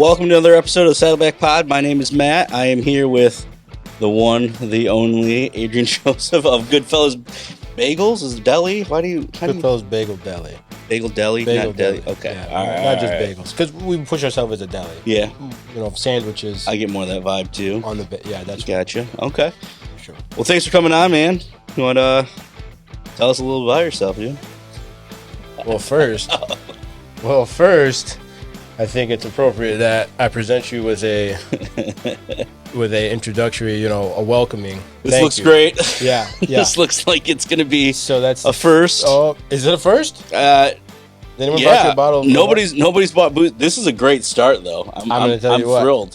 welcome to another episode of the Saddleback Pod. My name is Matt. I am here with the one, the only Adrian Joseph of Goodfellas Bagels. Is it Deli? Goodfellas Bagel Deli. Bagel Deli? Bagel not Deli. Deli. Okay. Yeah, all right. not just bagels. Because we push ourselves as a deli. Yeah. You know, sandwiches. I get more of that vibe too. That's Gotcha. Okay. sure. Well, thanks for coming on, man. You want to tell us a little about yourself, dude? Well, first, I think it's appropriate that I present you with a introductory, a welcoming. This looks great. Yeah. This looks like it's going to be So that's a first. Oh, is it a first? Anyone Yeah. brought you a bottle? Nobody's bought booze. This is a great start, though. I'm going to tell you what. Thrilled.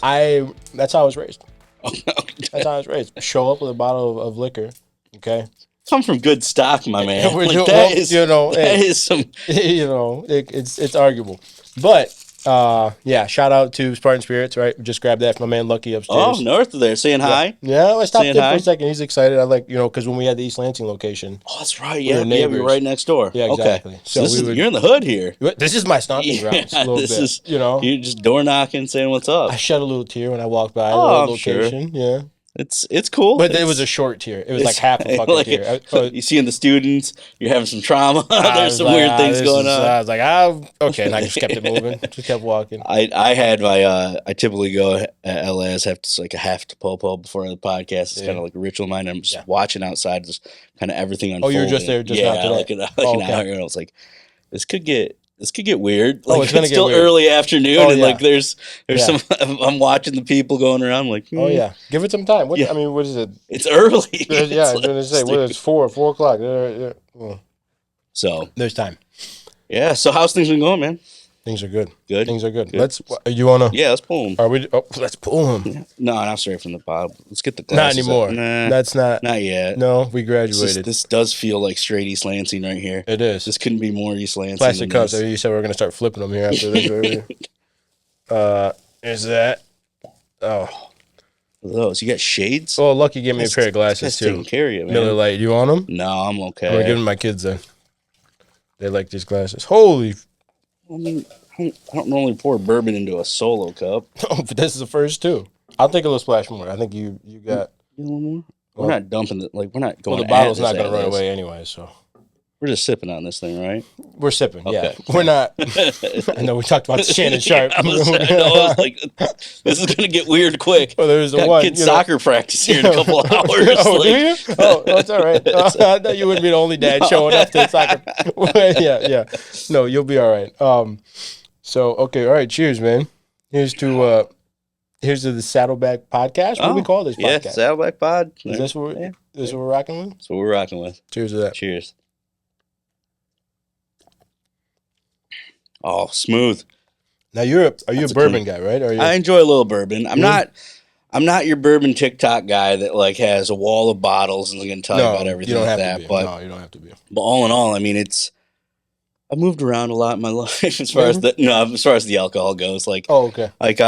That's how I was raised. Okay. That's how I was raised. Show up with a bottle of liquor. Okay. Come from good stock, my man. That is some. It's arguable, but shout out to Spartan Spirits. Right, just grabbed that from my man Lucky upstairs. Oh, north of there, saying hi. Yeah, I stopped Saying there hi. for a second. He's excited. I because when we had the East Lansing location. Oh, that's right. We were Yeah, neighbors. we're right next door. Yeah, exactly. Okay. So you're in the hood here. This is my stomping grounds. A little bit. You're just door knocking, saying what's up. I shed a little tear when I walked by the I'm location. Sure. Yeah. It's cool. But it was a short tear. It was like half a fucking tear. You seeing the students, you're having some trauma. There's some weird things going on. I was like, okay, and I just kept it moving. Just kept walking. I had my I typically go at LA's have to like a half to po before the podcast. It's kind of like a ritual of mine. I'm just watching outside, just kind of everything unfolding. Oh, you were just there, just not today. An hour ago. I was like, this could get weird. Like, it's gonna get still weird. Early afternoon, and like there's some. I'm watching the people going around. Like, oh yeah, give it some time. What is it? It's early. Yeah, I was gonna say, it's 4 o'clock. So there's time. Yeah. So how's things been going, man? Things are good. Good. Things are good. Let's. You wanna? Yeah, let's pull them. Are we? Oh, let's pull them. Yeah. No, not straight from the pod. Let's get the Not glasses anymore. up. Nah, that's not. Not yet. No, we graduated. This does feel like straight East Lansing right here. It is. This couldn't be more East Lansing. Plastic cups. You said we were gonna start flipping them here after this. Is that? Oh. Those. You got shades? Oh, Lucky gave me a pair of glasses too. Taking care of you, man. Miller Lite. You want them? No, I'm okay. I'm gonna give them to my kids then. They like these glasses. Holy. I mean, I don't normally pour bourbon into a solo cup. Oh, but this is the first too. I'll take a little splash more. I think you got. You know more? We're not dumping it. Like, we're not going. Well, the bottle's not going to run away anyway, so. We're just sipping on this thing, right? We're sipping, okay. Yeah. We're not. I know we talked about Shannon Sharp. I was like, this is going to get weird quick. Well, there's the one. Kids soccer practice here in a couple hours. Oh, do you? Oh, that's all right. I thought you wouldn't be the only dad showing up to the soccer. Yeah. No, you'll be all right. So, okay, all right. Cheers, man. Here's to the Saddleback Podcast. What do we call this podcast? Yeah, Saddleback Pod. Is this what we're rocking with? That's what we're rocking with. Cheers to that. Cheers. Oh, smooth. Now are you a bourbon guy, right? I enjoy a little bourbon. I'm not your bourbon TikTok guy that like has a wall of bottles and is going to tell you about everything like that. No, you don't have to be. But all in all, I mean, I've moved around a lot in my life as far as the alcohol goes. Like, oh, okay. Like,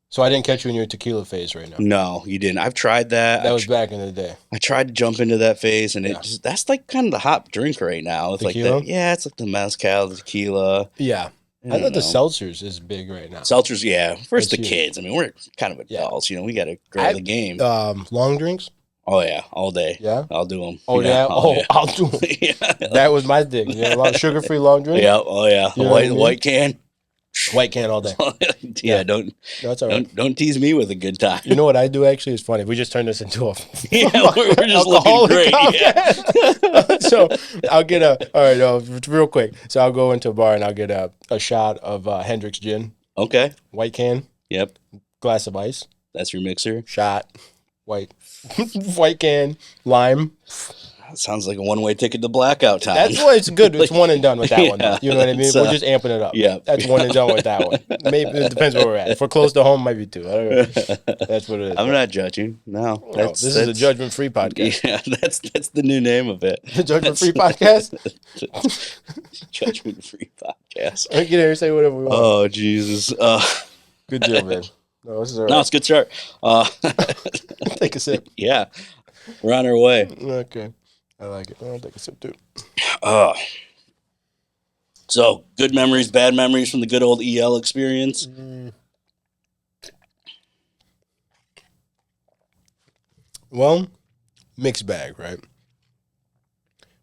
so I didn't catch you in your tequila phase right now. No, you didn't. I've tried that. That was back in the day. I tried to jump into that phase, and that's like kind of the hot drink right now. It's tequila? Like that. Yeah, it's like the mezcal, the tequila. Yeah. I thought the seltzers is big right now. Seltzers, yeah. First That's the huge. kids. I mean, we're kind of adults. We got to grow the game. Long drinks? Oh, yeah. All day. Yeah? I'll do them. Oh, yeah? I'll do them. Yeah. That was my thing. A lot of sugar-free long drinks? Yeah. Oh, yeah. White can. White can all day. Yeah, that's all right. Don't tease me with a good time. You know what I do actually is funny. We just turned this into a we're just looking great. Yeah. So I'll get real quick. So I'll go into a bar and I'll get a shot of Hendrick's gin. Okay. White can. Yep. Glass of ice. That's your mixer. Shot. White can. Lime. That sounds like a one-way ticket to blackout time. That's why it's good. It's one and done with that one. Though. You know what I mean? We're just amping it up. Yeah. That's one and done with that one. Maybe it depends where we're at. If we're close to home, might be two. I don't know. That's what it is. I'm not judging. No. This is a judgment-free podcast. Yeah, that's the new name of it. The judgment-free podcast? Judgment-free podcast. We can hear say whatever we want. Oh, Jesus. Good deal, man. No, this is all right. No, it's a good start. Take a sip. Yeah. We're on our way. Okay. I like it. I'll take a sip, too. So, good memories, bad memories from the good old EL experience? Well, mixed bag, right?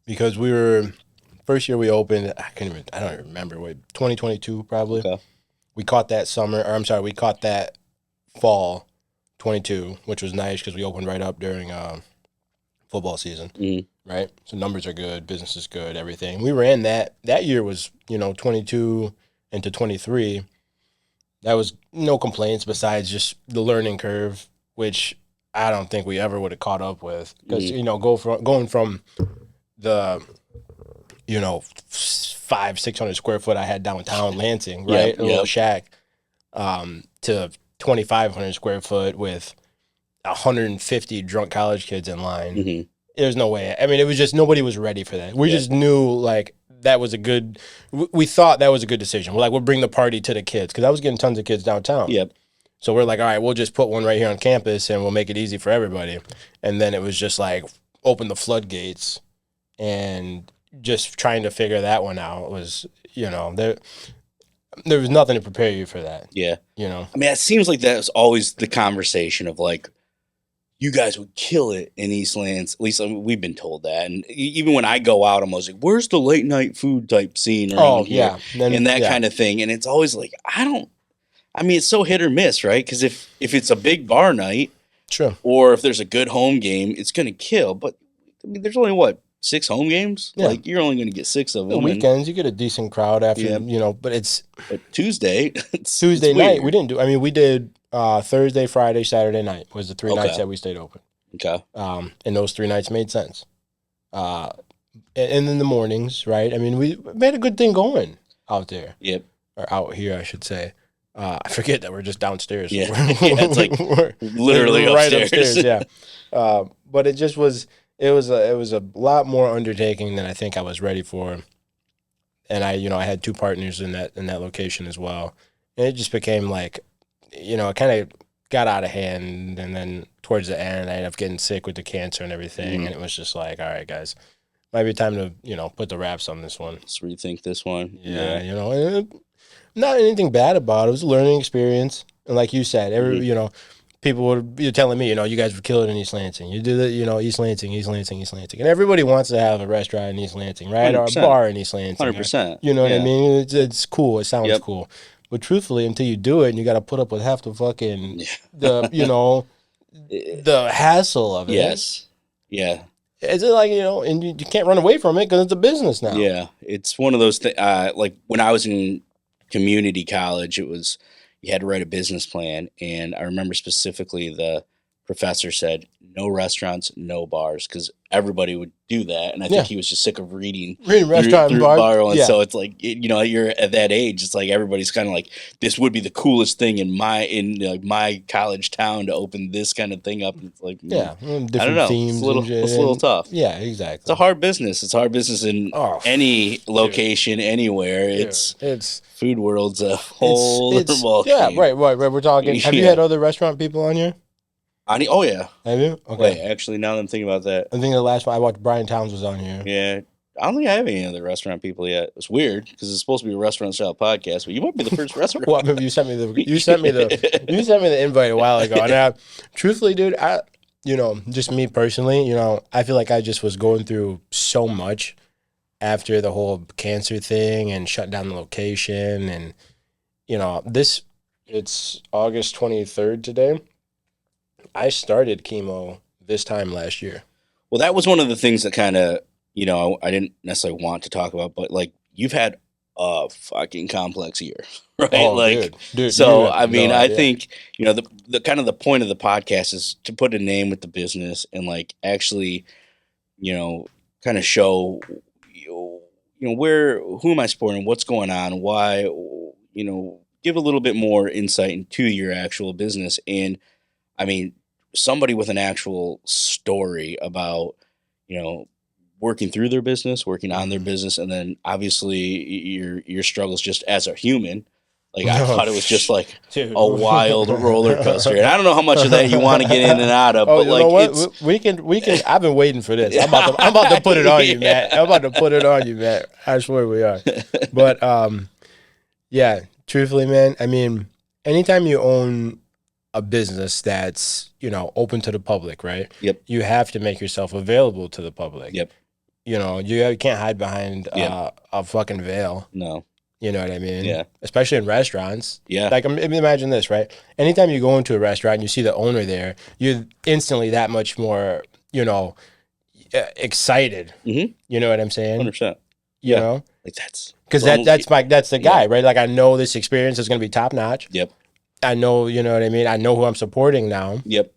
Because first year we opened, I don't even remember, 2022 probably. Okay. We caught that we caught that fall 22, which was nice because we opened right up during football season, right? So numbers are good, business is good, everything. We ran that year was, 22 into 23. That was no complaints besides just the learning curve, which I don't think we ever would have caught up with because, going from the, 600 square foot I had downtown Lansing, right? A little shack, to 2,500 square foot with 150 drunk college kids in line. Mm-hmm. There's no way. I mean, it was just nobody was ready for that. We just knew like that was we thought that was a good decision. We're like, we'll bring the party to the kids because I was getting tons of kids downtown. Yep. So we're like, all right, we'll just put one right here on campus and we'll make it easy for everybody. And then it was just like open the floodgates and just trying to figure that one out was, there was nothing to prepare you for that. Yeah. I mean, it seems like that was always the conversation of like, you guys would kill it in East Lansing. At least we've been told that. And even when I go out, I'm always like, where's the late night food type scene around here? And that kind of thing. And it's always like, it's so hit or miss, right? Because if it's a big bar night, sure, or if there's a good home game, it's going to kill. But I mean, there's only 6 home games? Yeah. Like, you're only going to get 6 of them. The weekends, you get a decent crowd after, but Tuesday. Tuesday night, we didn't do, we did Thursday, Friday, Saturday night was the 3 nights that we stayed open. Okay. And those 3 nights made sense. And in the mornings, right? I mean, we made a good thing going out there. Yep. Or out here, I should say. I forget that we're just downstairs. Yeah, it's like literally right upstairs. Yeah. But it just was... It was a lot more undertaking than I think I was ready for, and I had 2 partners in that location as well, and it just became like, it kind of got out of hand, and then towards the end I ended up getting sick with the cancer and everything, and it was just like, all right, guys, might be time to put the wraps on this one. Let's rethink this one. Yeah. Not anything bad about it. It was a learning experience, and like you said, people would be telling me, you guys would kill it in East Lansing. You do that, East Lansing. And everybody wants to have a restaurant in East Lansing, right? 100%. Or a bar in East Lansing. 100%. You know what I mean? It's cool. It sounds cool. But truthfully, until you do it and you got to put up with half the fucking, the hassle of it. Yes. Yeah. Is it like, and you can't run away from it because it's a business now. Yeah. It's one of those things, like when I was in community college, you had to write a business plan. And I remember specifically the professor said, no restaurants, no bars, because everybody would do that. And I think he was just sick of reading restaurant and bar. And so it's like, you're at that age. It's like everybody's kind of like, this would be the coolest thing in my college town to open this kind of thing up. And it's like, different I don't know. Themes It's a little tough. Yeah, exactly. It's a hard business. It's a hard business in any location, anywhere. It's food world's a whole other ball yeah, game. right. We're talking. Have you had other restaurant people on here? Oh yeah. Have you? Okay. Wait, actually, now that I'm thinking about that, I think the last one I watched, Brian Towns was on here. Yeah, I don't think I have any other restaurant people yet. It's weird because it's supposed to be a restaurant style podcast, but you might be the first restaurant. Well, maybe you sent me the invite a while ago. And truthfully, dude, just me personally, I feel like I just was going through so much after the whole cancer thing and shut down the location, and it's August 23rd today. I started chemo this time last year. Well, that was one of the things that kind of, I didn't necessarily want to talk about, but like you've had a fucking complex year, right? Oh, dude, so I mean, I think, the kind of the point of the podcast is to put a name with the business and like actually, kind of show, who am I supporting, what's going on, why, give a little bit more insight into your actual business. And I mean, somebody with an actual story about, working through their business, working on their business, and then obviously your struggles just as a human. Like I thought it was just like a wild roller coaster, and I don't know how much of that you want to get in and out of. But like, we can. I've been waiting for this. I'm about to put it on you, Matt. I swear we are. But yeah, truthfully, man. I mean, anytime you own a business that's, open to the public, right? Yep. You have to make yourself available to the public. Yep. You can't hide behind Yep. a fucking veil. No. You know what I mean? Yeah. Especially in restaurants. Yeah. Like, imagine this, right? Anytime you go into a restaurant and you see the owner there, you're instantly that much more, excited. Mm-hmm. You know what I'm saying? 100%. You Yeah. know? Like that's Because almost- that's the guy, Yeah. right? Like, I know this experience is going to be top notch. Yep. I know, you know what I mean? I know who I'm supporting now. Yep.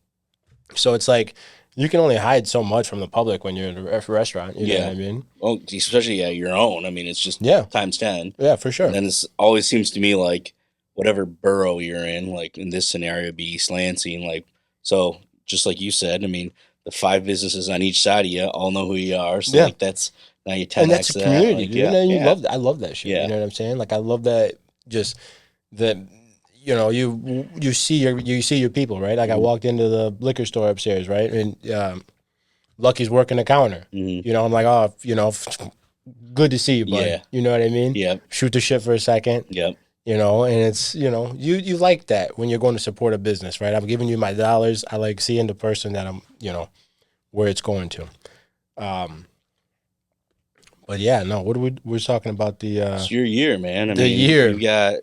So it's like, you can only hide so much from the public when you're in a restaurant. You know what I mean? Well, especially at your own. I mean, it's just times 10. Yeah, for sure. And then it always seems to me like whatever borough you're in, like in this scenario, be East Lansing. Like, so just like you said, I mean, the 5 businesses on each side of you all know who you are. So like that's now you 10x and that's a community. Like, You love that. I love that shit. Yeah. You know what I'm saying? Like, I love that. Just that. You see your people, right? Like, I walked into the liquor store upstairs, right, and Lucky's working the counter. Mm-hmm. I'm like, oh, good to see you, bud. Yeah. You know what I mean? Yep. Shoot the shit for a second. Yep. And it's, you like that when you're going to support a business, right? I'm giving you my dollars. I like seeing the person that I'm, where it's going to. But yeah, no, we're talking about the it's your year, man. I the mean, year. You got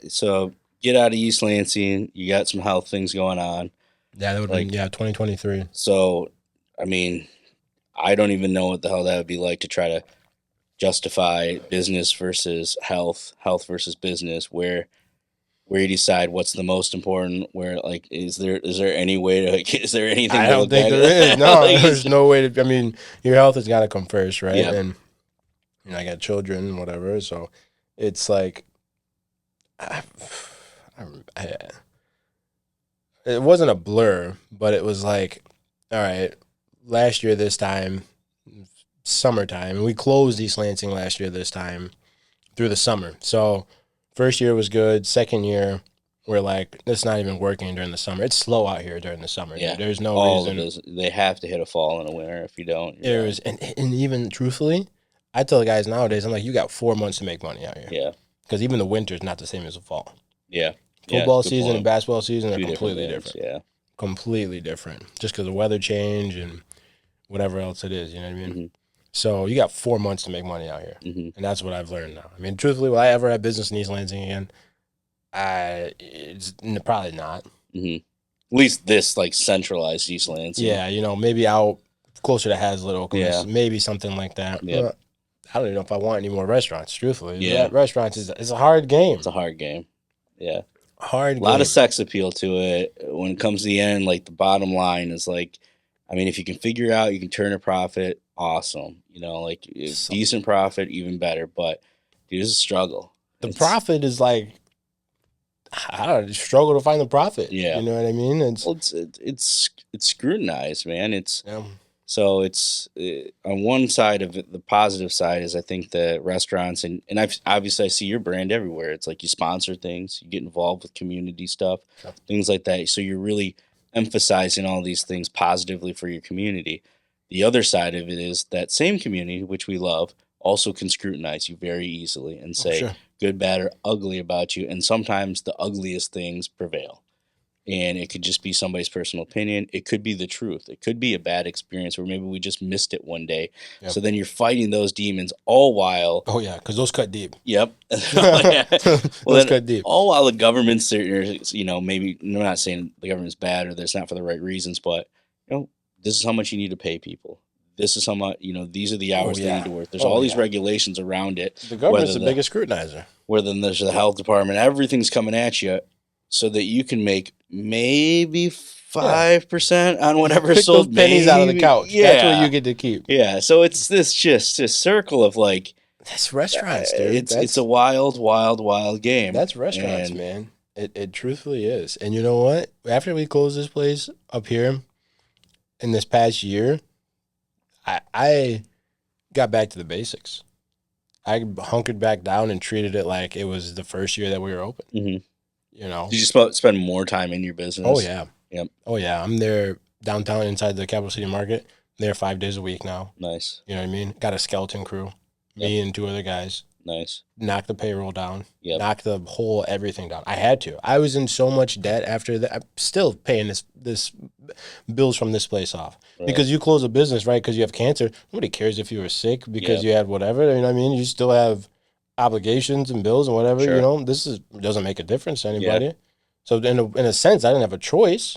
get out of East Lansing. You got some health things going on. Yeah, that would be 2023. So, I mean, I don't even know what the hell that would be like to try to justify business versus health versus business, where you decide what's the most important. Where like, is there any way to is there anything? I don't think there is. No, there's no way to. I mean, your health has got to come first, right? Yep. And I got children and whatever, so it's like, it wasn't a blur, but it was like, all right, last year this time, summertime, and we closed East Lansing last year this time through the summer. So first year was good. Second year, we're like, it's not even working during the summer. It's slow out here during the summer. Yeah, there's no reason. They have to hit a fall and a winter. If you don't, And even truthfully, I tell the guys nowadays, I'm like, you got 4 months to make money out here. Yeah, because even the winter is not the same as the fall. Yeah. Football season and basketball season are 2 completely things, different. Yeah. Completely different. Just because of weather change and whatever else it is, you know what I mean? Mm-hmm. So you got 4 months to make money out here. Mm-hmm. And that's what I've learned now. I mean, truthfully, will I ever have business in East Lansing again? It's probably not. Mm-hmm. At least this like centralized East Lansing. Yeah, maybe out closer to Hazlitt, Oakland, maybe something like that. Yeah. I don't even know if I want any more restaurants, truthfully. Yeah. Restaurants is a hard game. It's a hard game. Yeah. Hard game. A lot of sex appeal to it. When it comes to the end, like the bottom line is like, I mean, if you can figure out you can turn a profit, awesome. Like decent profit, even better. But dude, it's a struggle. The profit is like, I don't know, struggle to find the profit. Yeah. You know what I mean? It's scrutinized, man. So it's on one side of it, the positive side is I think the restaurants and obviously I see your brand everywhere. It's like you sponsor things, you get involved with community stuff, things like that. So you're really emphasizing all these things positively for your community. The other side of it is that same community, which we love, also can scrutinize you very easily and say good, bad, or ugly about you. And sometimes the ugliest things prevail. And it could just be somebody's personal opinion. It could be the truth. It could be a bad experience where maybe we just missed it one day. Yep. So then you're fighting those demons all while. Oh, yeah, because those cut deep. Yep. Those cut deep. All while the government's, maybe, I'm not saying the government's bad or that it's not for the right reasons, but, this is how much you need to pay people. This is how much, these are the hours they need to work. There's all these regulations around it. The government's the biggest scrutinizer. Where then there's the health department. Everything's coming at you. So that you can make maybe 5% on whatever Pick sold. Those pennies out of the couch. Yeah. That's what you get to keep. Yeah. So it's this circle of like. That's restaurants, dude. It's a wild, wild, wild game. That's restaurants, man. It truthfully is. And you know what? After we closed this place up here in this past year, I got back to the basics. I hunkered back down and treated it like it was the first year that we were open. Mm-hmm. Did you spend more time in your business? Oh, yeah. Yep. Oh, yeah. I'm there downtown inside the Capital City Market. I'm there 5 days a week now. Nice. You know what I mean? Got a skeleton crew. Me and 2 other guys. Nice. knock the payroll down, Yep. knock the whole everything down. I had to. I was in so much debt after that. I'm still paying this bills from this place off Right. because you close a business, right? Because you have cancer. Nobody cares if you were sick because Yep. you had whatever. You know what I mean? You still have obligations and bills and whatever. You Sure. know, this is doesn't make a difference to Yeah. anybody. So in a sense, I didn't have a choice.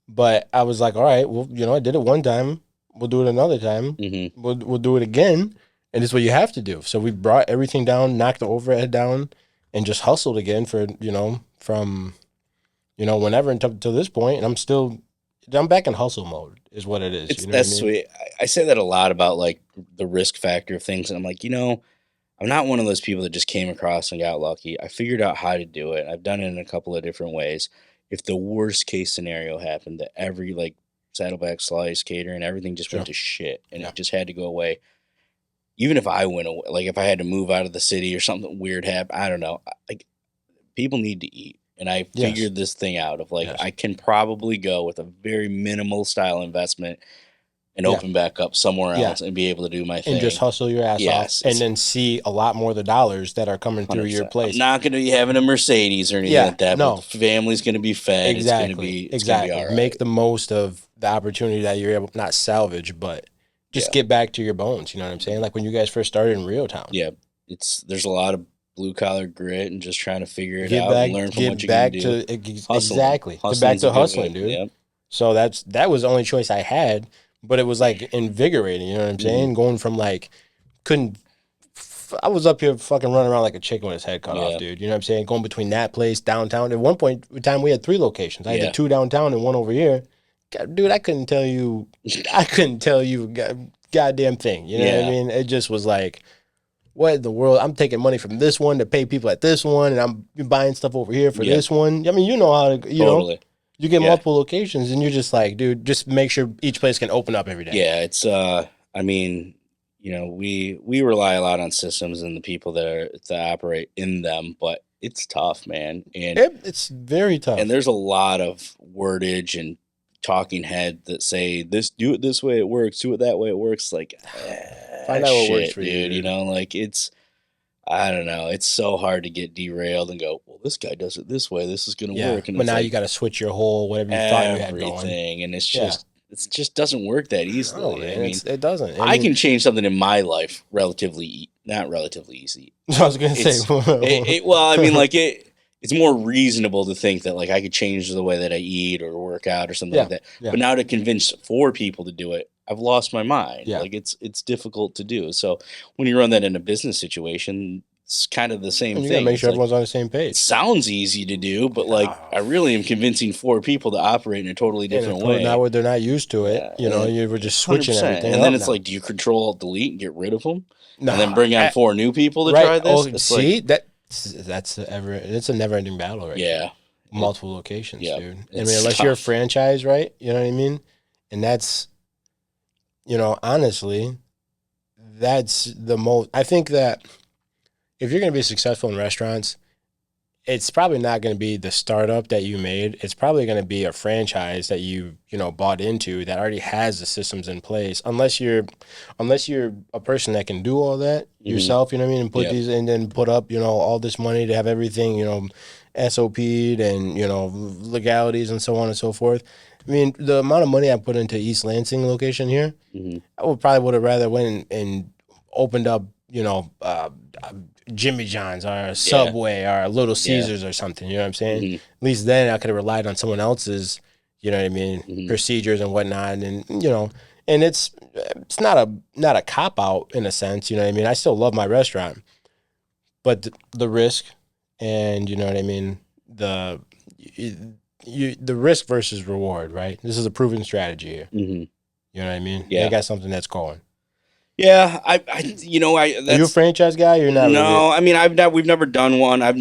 But I was like, all right, well, I did it one time. We'll do it another time. Mm-hmm. We'll do it again. And it's what you have to do. So we brought everything down, knocked the overhead down, and just hustled again for, from, whenever until this point. And I'm back in hustle mode is what it is. It's You know what I that's mean? sweet. I say that a lot about like the risk factor of things, and I'm like, I'm not one of those people that just came across and got lucky. I figured out how to do it. I've done it in a couple of different ways. If the worst case scenario happened, that every like Saddleback Slice catering, everything just went Sure. to shit, and Yeah. it just had to go away. Even if I went away, like if I had to move out of the city or something weird happened, I don't know. Like people need to eat. And I Yes. figured this thing out of like Yes. I can probably go with a very minimal style investment and Yeah. open back up somewhere Yeah. else and be able to do my And just thing. hustle your ass off Yes, and it's then see a lot more of the dollars that are coming through your 100%. I'm place. not going to be having a Mercedes or anything Yeah. like that, but No. the family's going to be fed. Exactly. It's going to be Exactly. all right. Make the most of the opportunity that you're able, not salvage, but just Yeah. get back to your bones. You know what I'm saying? Like when you guys first started in Real Town. Yeah, there's a lot of blue collar grit and just trying to figure it out and learn from what Get you can back do. to Hustling, exactly. Get back hustling's a to good hustling, way. dude. Yep. So that was the only choice I had, but it was like invigorating. You know what I'm saying? Going from like couldn't. I was up here fucking running around like a chicken with his head cut off, Yeah. dude. You know what I'm saying? Going between that place, downtown. At one point in time, we had 3 locations. I had Yeah. the 2 downtown and 1 over here. God, dude, I couldn't tell you. I couldn't tell you goddamn thing. You know what I Yeah. mean? It just was like, what in the world? I'm taking money from this one to pay people at this one, and I'm buying stuff over here for Yeah. this one. I mean, you know how to, Totally. you get Yeah. multiple locations, and you're just like, dude, just make sure each place can open up every day. Yeah, it's I mean, we rely a lot on systems and the people that operate in them, but it's tough, man. And It's very tough. and there's a lot of wordage and talking head that say do it this way it works, do it that way it works. Like Find out what shit, works for you, dude. dude. Like I don't know. It's so hard to get derailed and go, well, this guy does it this way. This is going to Yeah, work. And but it's now like you got to switch your whole whatever you thought you had going. everything, and it's Yeah. just doesn't work that easily. No, I man, mean, it doesn't. I mean, can change something in my life not relatively easy. I was gonna say. Well, I mean, like it's more reasonable to think that like I could change the way that I eat or work out or something Yeah, like that. yeah. But now to convince 4 people to do it, I've lost my mind. Yeah. Like it's difficult to do. So when you run that in a business situation, it's kind of the same You thing. gotta make It's sure like, everyone's on the same it page. sounds easy to do, but like Oh. I really am convincing 4 people to operate in a totally different way. Now they're not used to it. Yeah, you were just switching 100%. everything. And then up it's now. like, do you control Alt Delete and get rid of them, No, and then bring on 4 new people to right. try this? Oh, It's see like, it's a never ending battle, right? yeah, Multiple locations, yeah, dude. I it's mean, unless you're a tough. franchise, right? You know what I mean? And that's, honestly, that's the most. I think that if you're going to be successful in restaurants, it's probably not going to be the startup that you made. It's probably going to be a franchise that you bought into that already has the systems in place. Unless you're a person that can do all that yourself, you know what I mean, and put Yeah. these and then put up all this money to have everything SOP'd and legalities and so on and so forth. I mean, the amount of money I put into East Lansing location here, Mhm. I would have rather went and opened up, Jimmy John's or a Subway or a Little Caesars or something. You know what I'm saying? Mhm. At least then I could have relied on someone else's, you know what I mean, Mhm. procedures and whatnot, and and it's not a cop out in a sense. You know what I mean? I still love my restaurant, but the risk, and you know what I mean, the risk versus reward, right? This is a proven strategy here. Mhm. You know what I mean? Yeah. They got something that's going. Yeah, I Are you a that's franchise guy? You're not really. no. I mean, we've never done one. I've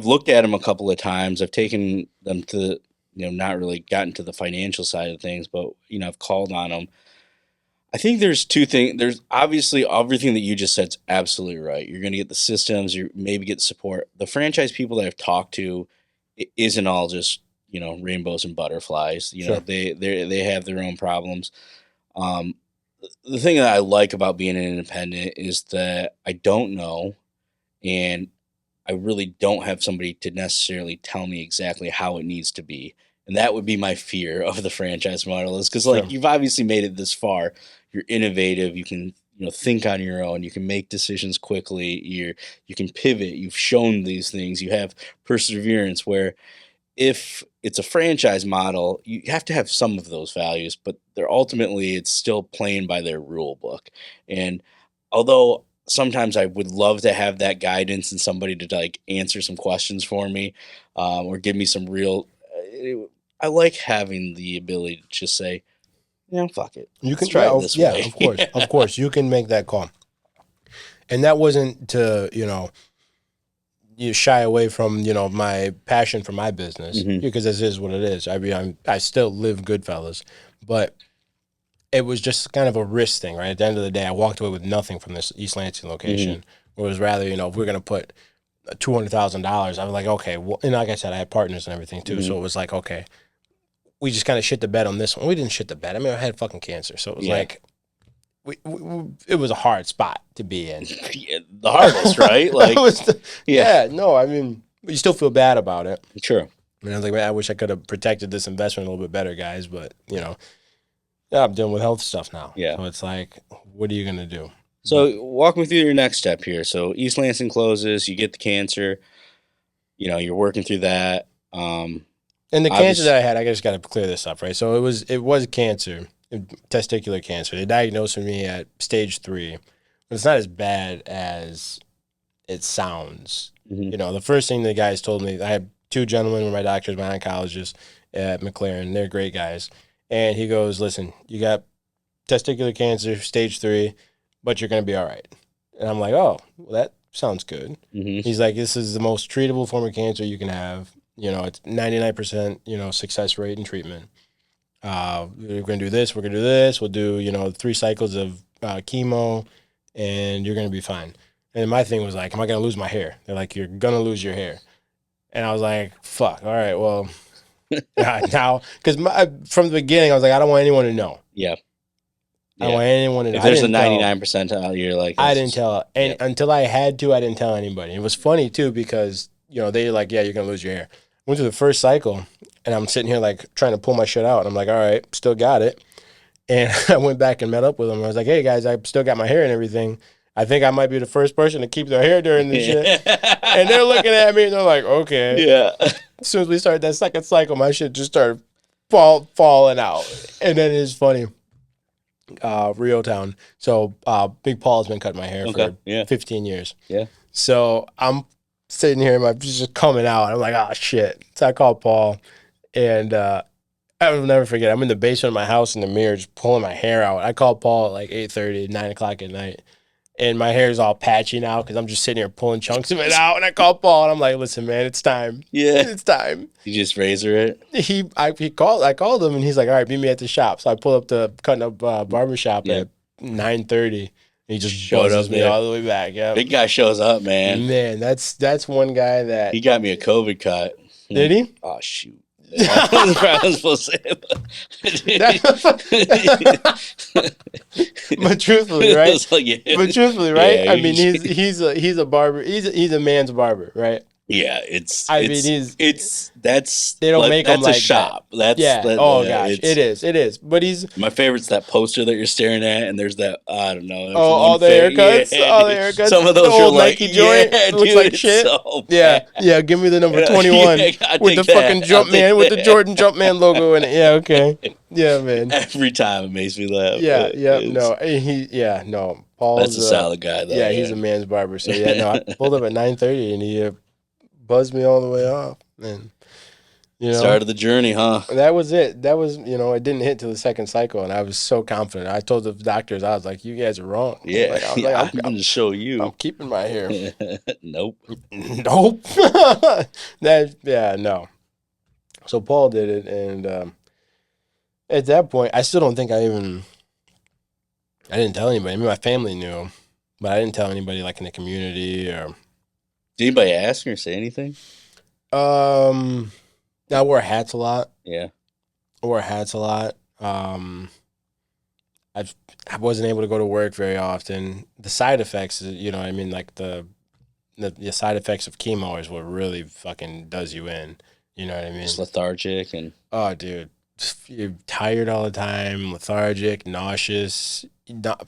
looked at them a couple of times. I've taken them to not really gotten to the financial side of things, but I've called on them. I think there's 2 things. There's obviously everything that you just said's absolutely right. You're going to get the systems. You maybe get support. The franchise people that I've talked to, it isn't all just rainbows and butterflies. Sure. They have their own problems. Um, the thing that I like about being an independent is that I don't know, and I really don't have somebody to necessarily tell me exactly how it needs to be. And that would be my fear of the franchise model is because Sure. like you've obviously made it this far. You're innovative. You can, think on your own. You can make decisions quickly. You can pivot. You've shown these things. You have perseverance where if it's a franchise model, you have to have some of those values, but they're ultimately it's still playing by their rule book. And although sometimes I would love to have that guidance and somebody to like answer some questions for me, or give me some real, I like having the ability to just say, fuck it, You let's can, try yeah, it this yeah, way. of course, you can make that call, and that wasn't to you shy away from my passion for my business Hmm. because this is what it is. I mean, I still live Goodfellas, but it was just kind of a risk thing, right? At the end of the day, I walked away with nothing from this East Lansing Hmm. location. It was rather, if we're gonna put $200,000, I was like, okay, well, and like I said, I had partners and everything too, Hmm. so it was like, okay, we just kind of shit the bed on this one. We didn't shit the bed. I mean, I had fucking cancer, so it was Yeah. like, it was a hard spot to be in. Yeah, the hardest, right? It Like, was, yeah, yeah, no, I mean, you still feel bad about it. sure. I mean, I was like, man, I wish I could have protected this investment a little bit better, guys. But yeah, I'm dealing with health stuff now, Yeah. so it's like, what are you gonna do? But So walk me through your next step here. So East Lansing closes, you get the cancer, you're working through that. and the cancer Obvious. that I had, I just got to clear this up, right? So it was cancer, testicular cancer. They diagnosed me at stage 3, but it's not as bad as it sounds. Hmm. The first thing the guys told me, I had 2 gentlemen were my doctors, my oncologists at McLaren. They're great guys, and he goes, "Listen, you got testicular cancer, stage 3, but you're gonna be all right." And I'm like, "Oh, well, that sounds good." Hmm. He's like, "This is the most treatable form of cancer you can have. It's 99%, success rate in treatment. We're gonna do this. We're gonna do this. We'll do 3 cycles of chemo, and you're gonna be fine." And my thing was like, "Am I gonna lose my hair?" They're like, "You're gonna lose your hair." And I was like, "Fuck. All right. Well, now, because from the beginning, I was like, I don't want anyone to know. Yeah. I don't Yeah. want anyone to know. If I there's a didn't tell. 99 percentile, you're like, I that's didn't just, tell, and yeah. until I had to, I didn't tell anybody. It was funny too because they're like, "Yeah, you're gonna lose your hair." Went through the first cycle, and I'm sitting here like trying to pull my shit out. And I'm like, "All right, still got it." And I went back and met up with them. I was like, "Hey guys, I still got my hair and everything. I think I might be the first person to keep their hair during this shit." And they're looking at me and they're like, "Okay." Yeah. As soon as we started that second cycle, my shit just started falling out. And then it's funny. Rio Town. So Big Paul's been cutting my hair Okay. for Yeah. 15 years. Yeah. So I'm sitting here, my just coming out. I'm like, oh shit. So I called Paul, and I will never forget. I'm in the basement of my house in the mirror, just pulling my hair out. I called Paul at like 8:30, 9 o'clock at night, and my hair is all patchy now because I'm just sitting here pulling chunks of it out. And I called Paul, and I'm like, listen, man, it's time. Yeah. It's time. You just razor it. I called him, and he's like, all right, meet me at the shop. So I pull up to cutting up barber shop Yeah. at 9:30. He just Showed up buzzes me there. all the way back. Yeah, Big guy shows up, man. man, that's one guy that He got me a COVID cut. I'm did like, he? oh shoot. I was probably supposed to But truthfully, say, right? like, yeah. But truthfully, right? Yeah, I mean, he's a barber. He's a man's barber, right? yeah, it's I mean, that's they don't like make him that's a like that. shop. That's Yeah. that Oh gosh, it's it is. But he's my favorite's that poster that you're staring at, and there's that I don't know, there's one all the face. haircuts, Yeah, all the dude. haircuts. Some of The those are old like, Nike joint yeah, looks dude, like it's shit. so Yeah, bad. yeah. Give me the number Yeah, 21 I'll with the take fucking that. I'll take Jumpman with the that. Jordan Jumpman logo in it. Yeah, okay. Yeah, man. Every time it makes me laugh. Yeah, yeah. It's No, no. That's Paul's a solid guy though. yeah, he's a man's barber. So yeah, no. I pulled up at 9:30 and he buzzed me all the way off, and Start of the journey, huh? that was it. That was it didn't hit till the second cycle, and I was so confident. I told the doctors, I was like, "You guys are wrong." Yeah, I was like, yeah. I'm gonna show I'm you. keeping my hair. Nope. Nope. Yeah, no. So Paul did it, and at that point, I still don't think I didn't tell anybody. I mean, my family knew, but I didn't tell anybody like in the community or. Did anybody ask or say anything? Um, I wore hats a lot. Yeah. I wore hats a lot. Um, I wasn't able to go to work very often. The side effects, you know what I mean, like the side effects of chemo is what really fucking does you in. You know what I mean? Just lethargic and Oh, dude, you're tired all the time, lethargic, nauseous.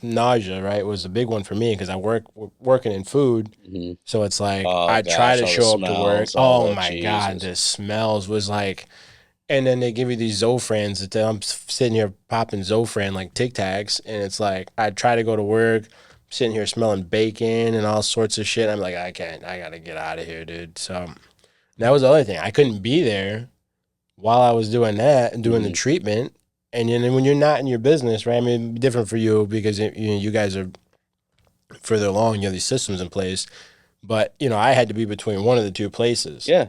Nausea, right, was a big one for me because I working in food, mhm. so it's like Oh I try gosh, to all the show up to work. smells, all Oh the my god, Jesus. the smells was like, and then they give you these Zofrans that I'm sitting here popping Zofran like Tic Tacs, and it's like I try to go to work, sitting here smelling bacon and all sorts of shit. I'm like, I can't, I gotta get out of here, dude. So that was the other thing. I couldn't be there while I was doing that and doing the Mhm. treatment. And then when you're not in your business, right? I mean, it'd be different for you because you guys are further along. You have these systems in place, but I had to be between one of the two places. Yeah,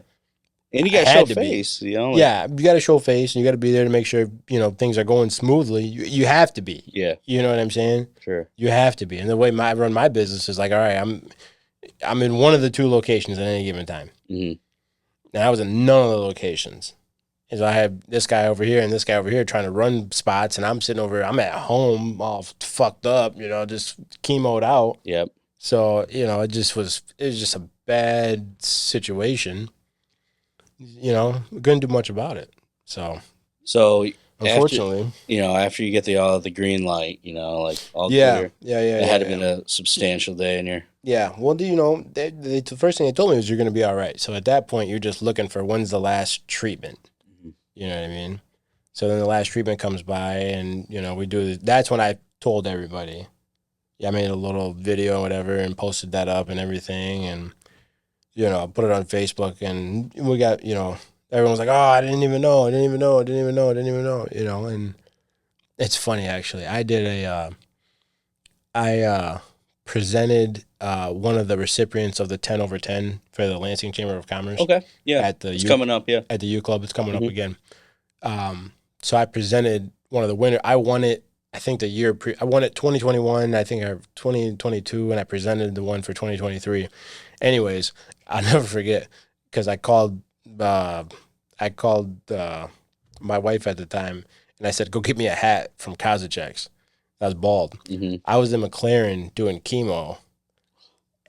and you I gotta show had to be. face, like Yeah, you got to show face and you got to be there to make sure things are going smoothly. You have to be. yeah, You know what I'm saying? sure. You have to be. And the way I run my business is like, all right, I'm in one of the two locations at any given time. Mhm. And I was in none of the locations. And so I have this guy over here and this guy over here trying to run spots, and I'm sitting over. I'm at home, all fucked up, just chemoed out. Yep. So it was just a bad situation. We couldn't do much about it. So So after unfortunately, after you get the green light, like all yeah, clear, yeah, yeah, it yeah, had to yeah. been a substantial day in your. Yeah. Well, the first thing they told me was you're going to be all right. So at that point, you're just looking for when's the last treatment. Mhm. You know what I mean? So then the last treatment comes by, and we do this. That's when I told everybody. Yeah, I made a little video, or whatever, and posted that up and everything, and put it on Facebook, and we got everyone's like, oh, I didn't even know, I didn't even know, I didn't even know, I didn't even know, and it's funny actually. I presented one of the recipients of the 10 over 10 for the Lansing Chamber of Commerce Okay. Yeah. at the It's U coming up. Yeah. at the U Club. It's coming up Hmm. again. So I presented one of the winners. I won it. I think I won it 2021. I think 2022, and I presented the one for 2023. Anyways, I'll never forget because I called my wife at the time, and I said, "Go get me a hat from Kazacek's." I was bald. Hmm. I was in McLaren doing chemo,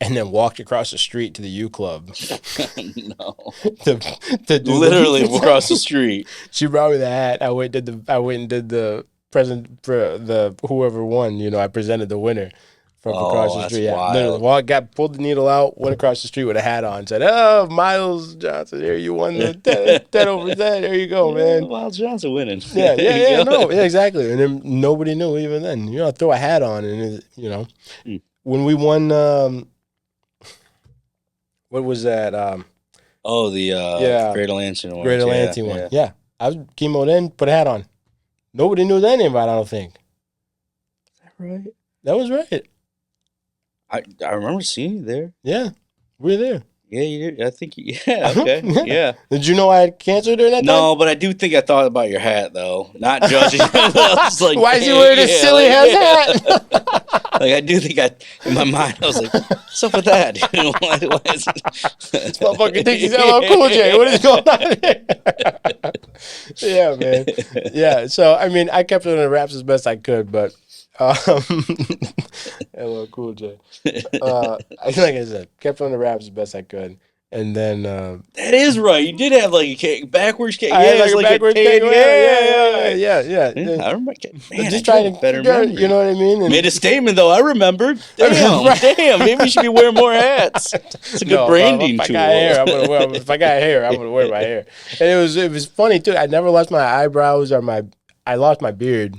and then walked across the street to the U Club No. to, to do Literally across the street. She brought me the hat. I went and did the present for the whoever won. I presented the winner from across Oh, the that's street. Yeah, literally. wild. Well, pulled the needle out, went across the street with a hat on, said, "Oh, Miles Johnson, here you won the 10 over 10. There you go, Yeah, man." Wild Johnson winning. Yeah, There yeah, you yeah, go. no, yeah, exactly. And then nobody knew even then. Throw a hat on, and Hmm. when we won, what was that? Oh, the Yeah, Greater Lansing Awards. Greater Yeah, Lansing one. yeah. Yeah, I was chemoed in, put a hat on. Nobody knew that name about it, I don't think. Right. That was right. I remember seeing you there. Yeah, we were there. Yeah, you did. I think. Yeah. Okay. Yeah. Yeah. Did you know I had cancer during that time? No, but I do think I thought about your hat though. Not judging. I was like, Why is he damn, wearing this yeah, silly like, ass yeah. hat? Like I do think in my mind I was like, what's up with that? Why is it? This motherfucker thinks he's LL Cool J. What is going on here? Yeah, man. Yeah. So I mean, I kept it in the wraps as best I could, but LL Cool J. Like I said, kept it on the wraps as best I could, and then That is right. You did have like a cake, backwards cake. I Yeah, had like it's a like a backwards cane. cake. Yeah, Yeah, yeah, yeah, yeah. yeah. I remember. Man, Just I do have trying a to better figure out, memory. you know what I mean? And Made a statement though. I remember. Damn, Right. damn. Maybe we should be wearing more hats. It's a good no, branding if I tool. got hair, I'm gonna wear. If I got hair, I'm gonna wear my hair. And it was funny too. I never lost my eyebrows or I lost my beard.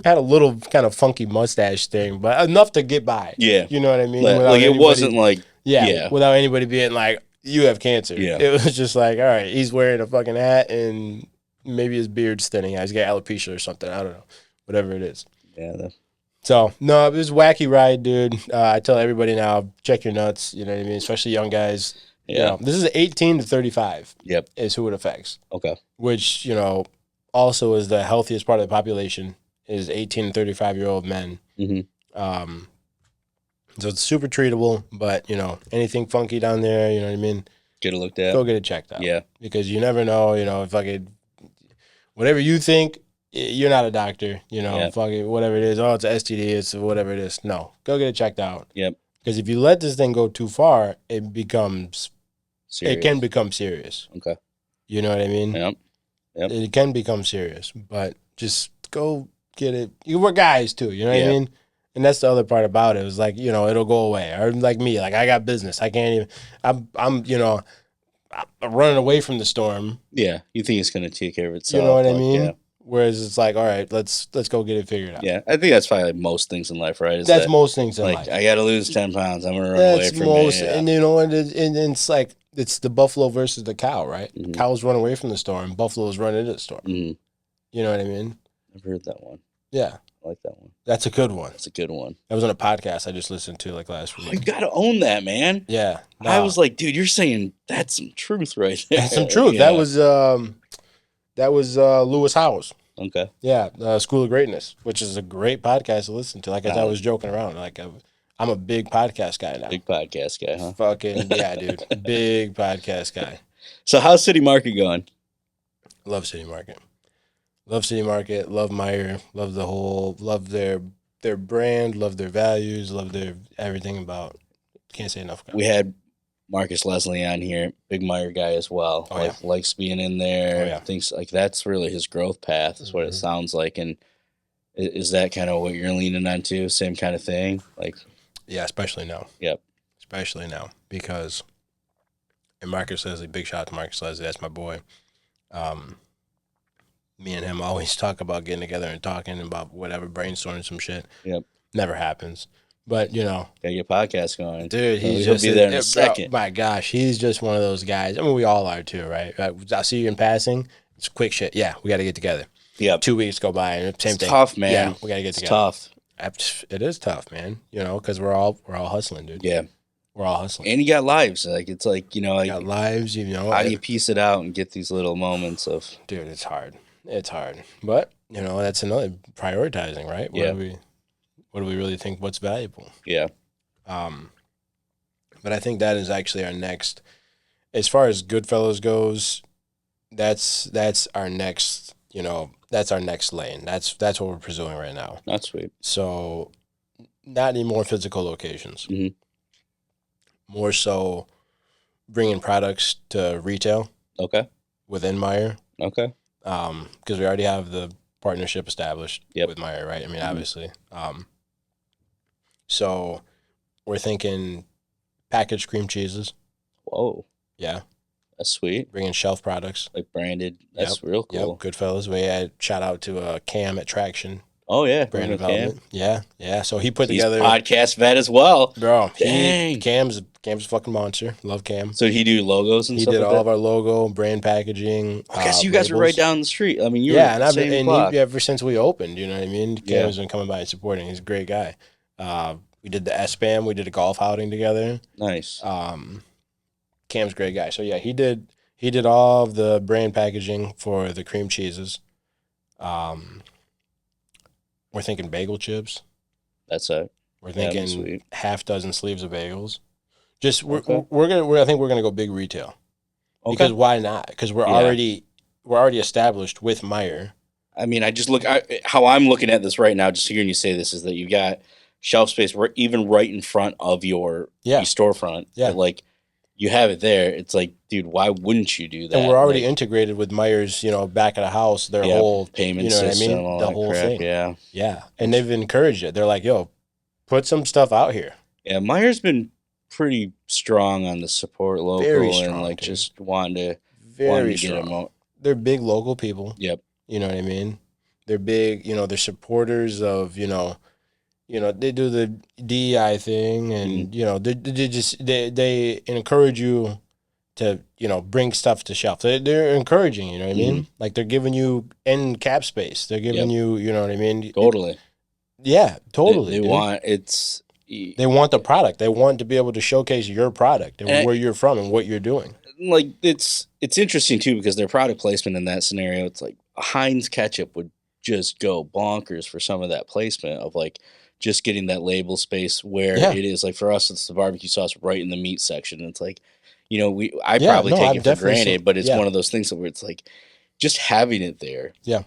I had a little kind of funky mustache thing, but enough to get by. Yeah. You know what I mean? Like it wasn't like. yeah, without anybody being like, you have cancer. Yeah. It was just like, all right, he's wearing a fucking hat and maybe his beard's thinning. He's got alopecia or something. I don't know. Whatever it is. Yeah. So, no, it was a wacky ride, dude. I tell everybody now, check your nuts. You know what I mean? Especially young guys. Yeah. This is 18 to 35 Yep. is who it affects, Okay. which, also is the healthiest part of the population is 18 to 35-year-old men. Mm-hmm. So it's super treatable, but, anything funky down there, you know what I mean? Get it looked at. Go get it checked out. Yeah. Because you never know, if whatever you think you're not a doctor, Yeah. fuck it, whatever it is. Oh, it's an STD, it's whatever it is. No, go get it checked out. Yep. Because if you let this thing go too far, it can Serious. become serious. Okay. You know what I mean? Yep. Yep. It can become serious, but just go get it. We're guys too, you know what I Yeah. mean? And that's the other part about it. It was like, it'll go away. Or like me, like I got business. I can't even. I'm running away from the storm. Yeah. You think it's gonna take care of itself? You know what I like, mean? Yeah. Whereas it's like, all right, let's go get it figured out. Yeah. I think that's probably like most things in life, right? Is That's that, most things in like, life. I got to lose 10 pounds. I'm gonna run away That's from most, it. Yeah. and and it's like it's the buffalo versus the cow, right? Mhm. Cows run away from the storm. Buffaloes run into the storm. Mhm. You know what I mean? I've heard that one. Yeah, I like that one. that's a good one. That's a good one. That was on a podcast I just listened to like last You week. gotta own that, man. Yeah, I was like, dude, you're saying that's some truth right there. that's some truth. Yeah. That was Lewis Howes. Okay. Yeah, School of Greatness, which is a great podcast to listen to. Like I was joking around. Like I'm a big podcast guy now. Big podcast guy, huh? Fucking yeah, dude. Big podcast guy. So how's City Market going? Love City Market. Love City Market. Love Meyer. Love love their brand. Love their values. Love their everything about. Can't say enough. We had Marcus Leslie on here, big Meyer guy as well. Oh, yeah. Likes being in there. Oh, yeah. Thinks like that's really his growth path, is what it sounds like. And is that kind of what you're leaning on too? Same kind of thing? Like, yeah, especially now. Yep. Especially now because, and Marcus Leslie, big shout out to Marcus Leslie. That's my boy. Me and him always talk about getting together and talking about whatever, brainstorming some shit. Yep. Never happens. But, Got your podcast going. Dude, he's He'll just be there in a second. My gosh, he's just one of those guys. I mean, we all are too, right? I see you in passing. It's quick shit. Yeah, we got to get together. Yep. 2 weeks go by and same thing. Tough, man. Yeah, we got to get It's together. tough. It is tough, man. Because we're all hustling, dude. Yeah. We're all hustling. And you got lives. Like, it's like, We got lives, how do you piece it out and get these little moments of... Dude, it's hard. It's hard. But, that's another prioritizing, right? Yeah. What do we really think what's valuable? Yeah. But I think that is actually our next, as far as Goodfellas goes, that's our next, that's our next lane. That's what we're pursuing right now. That's sweet. So not any more physical locations. Mhm. More so bringing products to retail Okay. within Meyer. Okay. Because we already have the partnership established Yep. with Meyer, right? I mean, Mhm. obviously. So we're thinking packaged cream cheeses. Whoa. Yeah. That's sweet. Bringing shelf products. Like branded. That's real cool. Yep. Goodfellas. We had shout out to Cam at Traction Oh, yeah. Brand Brandon Development. Yeah. Yeah. So he put He's together. podcast vet as well. Bro, Dang. Cam's a fucking monster. Love Cam. So did he do logos and He stuff did like all that? of our logo, brand packaging. I guess you guys were labels. right down the street. I mean, you Yeah, were and same block. ever since we opened, you know what I mean? Cam Yeah. has been coming by and supporting. He's a great guy. We did the S-Bam. We did a golf outing together. Nice. Cam's a great guy. So yeah, he did all of the brand packaging for the cream cheeses. We're thinking bagel chips. That's it. We're That'd be thinking sweet. half dozen sleeves of bagels. Just Okay. I think we're gonna go big retail. Okay. Because why not? Because we're Yeah. already established with Meyer. I mean, how I'm looking at this right now, just hearing you say this, is that you got shelf space even right in front of your storefront. Yeah. That, like, you have it there. It's like, dude, why wouldn't you do that? And we're already Like, integrated with Meyer's, back of the house, their whole payment you know system, what I mean? all The that whole crap. thing. Yeah. Yeah. And they've encouraged it. They're like, yo, put some stuff out here. Yeah, Meyer's been pretty strong on the support local Very and strong, like dude. just wanting to Very get them strong. out. They're big local people. Yep. You know what I mean? They're big, they're supporters of, they do the DEI thing and, they encourage you to, bring stuff to shelf. They're encouraging, you know what I mean? Like they're giving you end cap space. They're giving you, you know what I mean? Totally. Yeah, totally. They dude. want They want the product. They want to be able to showcase your product and where you're from and what you're doing. like it's interesting too because their product placement in that scenario, it's like Heinz ketchup would just go bonkers for some of that placement of like just getting that label space where it is. Like for us, it's the barbecue sauce right in the meat section. And it's like, I probably take I've it for definitely granted, seen- but it's yeah. one of those things where it's like just having it there. Yeah.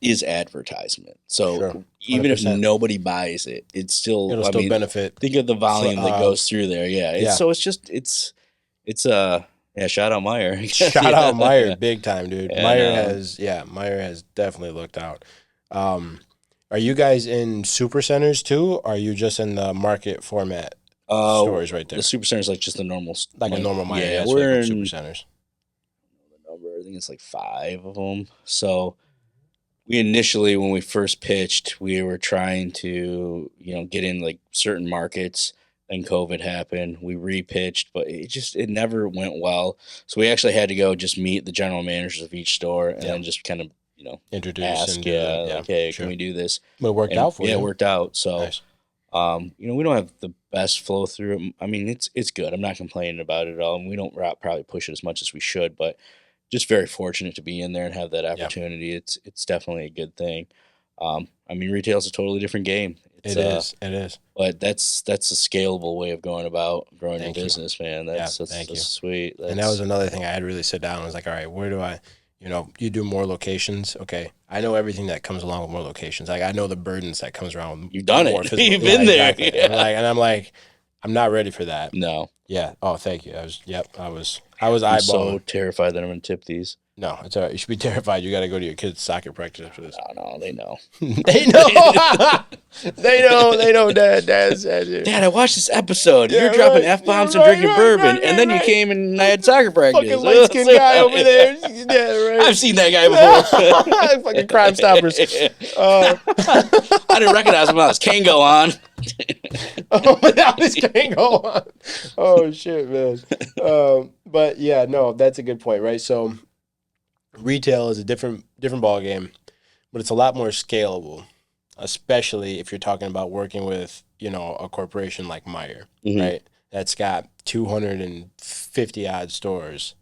is advertisement. So Sure, even if 100%. nobody buys it, it's still, It'll I still mean, benefit. think of the So, volume that goes through there. Yeah. It's yeah. so it's yeah, shout out Meyer, I guess. Shout out Yeah. Meyer, Yeah. big time, dude. Yeah, no. Meyer has definitely looked out. Um, are you guys in super centers too? Or are you just in the market format Uh stores right the there? super center is like just the normal Like a like normal Meyer, yeah, yeah, that's what I we're call super in centers. the number, I think it's like 5 of them. So we initially, when we first pitched, we were trying to, get in like certain markets. Then COVID happened. We repitched, but it never went well. So we actually had to go just meet the general managers of each store and Yeah. then just kind of, Introduce and ask, do the, yeah, yeah, like, hey, can sure. we do this? But it worked And out for yeah, it you. worked out. So, Nice. we don't have the best flow through. I mean, it's good. I'm not complaining about it at all. And we don't probably push it as much as we should, but just very fortunate to be in there and have that Yeah, opportunity. It's definitely a good thing. I mean, retail is a totally different game. It's it is. It is. but that's a scalable way of going about growing your Thank you. business, man. Yeah, That's thank you. sweet. And that was That's another thing I had to really sit down and was like, all right, where do I, you do more locations. Okay. I know everything that comes along with more locations. Like I know the burdens that comes around with you've done more it. physical. You've Yeah, been there. exactly. Yeah. And I'm like, I'm not ready for that. No, Yeah. Oh, thank you. I was I'm so eyeballing. terrified that I'm gonna tip these. No, it's all right. You should be terrified. You got to go to your kid's soccer practice for this. No, they know. They know. They know. Dad said it. Dad, I watched this episode. Yeah, You're dropping right. F Yeah, bombs and drinking bourbon, and then you right. came and I had soccer practice. Fucking light skinned guy over there. Yeah, right. I've seen that guy before. Fucking Crime Stoppers. I didn't recognize him when I was Kango on. Oh, now this can't go on. Oh shit, man. But yeah, no, that's a good point, right? So retail is a different ball game, but it's a lot more scalable, especially if you're talking about working with a corporation like Meyer, Mhm. right? That's got 250 odd stores.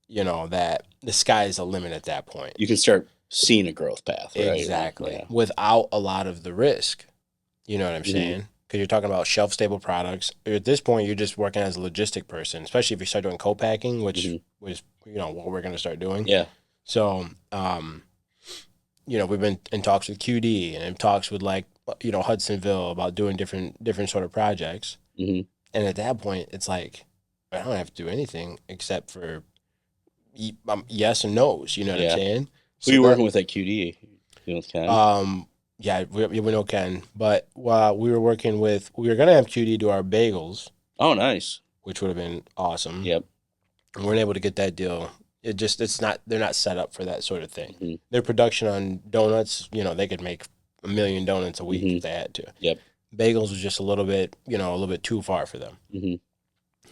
That the sky is the limit at that point. You can start seeing a growth path, right? Exactly. Yeah. Without a lot of the risk. You know what I'm Mhm. saying? Because you're talking about shelf stable products. At this point, you're just working as a logistic person, especially if you start doing co-packing, which Mhm. was what we're going to start doing. Yeah. So, we've been in talks with QD and in talks with Hudsonville about doing different sort of projects. hmm And at that point, it's like I don't have to do anything except for yes and no's. You know what Yeah. I'm saying? Who are you working with at QD? You know, with Ken? Yeah, we know Ken, but while we were gonna have QD do our bagels, Oh, nice. which would have been awesome. Yep. And we weren't able to get that deal. They're not set up for that sort of thing. Mhm. Their production on donuts, they could make 1,000,000 donuts a week Mhm. if they had to. Yep. Bagels was just a little bit too far for them, hmm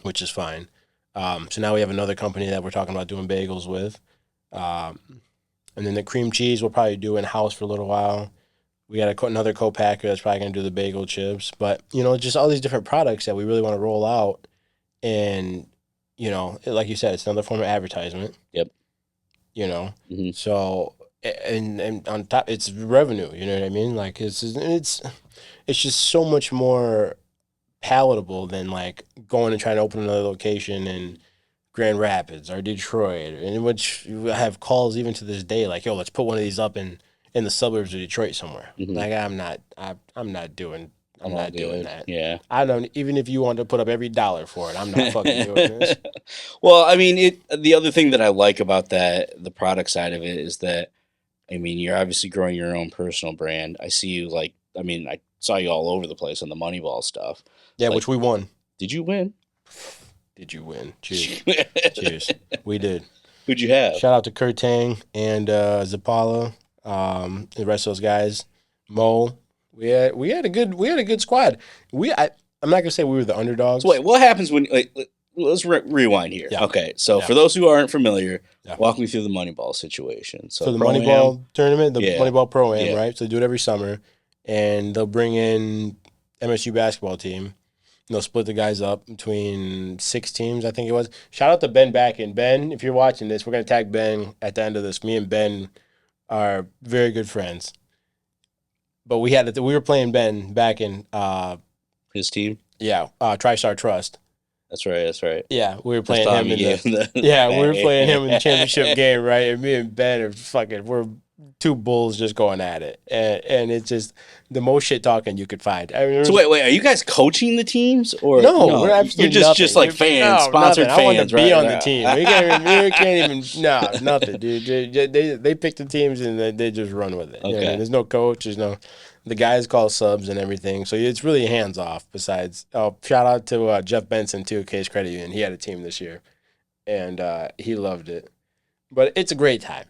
which is fine. So now we have another company that we're talking about doing bagels with. And then the cream cheese we'll probably do in-house for a little while. We got another co-packer that's probably going to do the bagel chips. But, just all these different products that we really want to roll out. And, like you said, it's another form of advertisement. Yep. hmm So, and on top, it's revenue. You know what I mean? Like, it's just so much more palatable than, like, going and trying to open another location in Grand Rapids or Detroit, in which you have calls even to this day, like, yo, let's put one of these up in the suburbs of Detroit somewhere. Mhm. Like, I'm not doing that. Yeah. I don't, even if you want to put up every dollar for it, I'm not fucking doing this. Well, I mean, the other thing that I like about the product side of it is that, I mean, you're obviously growing your own personal brand. I see you I saw you all over the place on the Moneyball stuff. Yeah, Like- which we won. Did you win? Did you win? Cheers. Cheers. We did. Who'd you have? Shout out to Kurt Tang and Zapala, the rest of those guys. Mo. We had a good squad. I'm not gonna say we were the underdogs. So wait, what happens when let's rewind here. Yeah. Okay, so Yeah. for those who aren't familiar, Yeah. walk me through the Moneyball situation. So For the Pro-Am- Moneyball tournament, the Yeah. Moneyball Pro-Am, Yeah. right? So they do it every summer, and they'll bring in MSU basketball team. And they'll split the guys up between 6 teams, I think it was. Shout out to Ben Backen. Ben, if you're watching this, we're going to tag Ben at the end of this. Me and Ben are very good friends. But we were playing Ben Backen, his team. TriStar Trust. That's right. That's right. Yeah, we were playing That's him Tommy in the gave him the- Yeah, we were playing him in the championship game, right? And me and Ben are we're two bulls just going at it, and it's just the most shit talking you could find. I mean, So wait, are you guys coaching the teams or no, we're You're absolutely just nothing. like fans, No, nothing. sponsored I want to fans, be right? on the team. You can't even. No, nothing, dude. They pick the teams and they just run with it. You know what I mean? Okay. There's no coach. There's no. The guys call subs and everything, so it's really hands off. Besides, shout out to Jeff Benson too, Case Credit Union. He had a team this year, and he loved it. But it's a great time,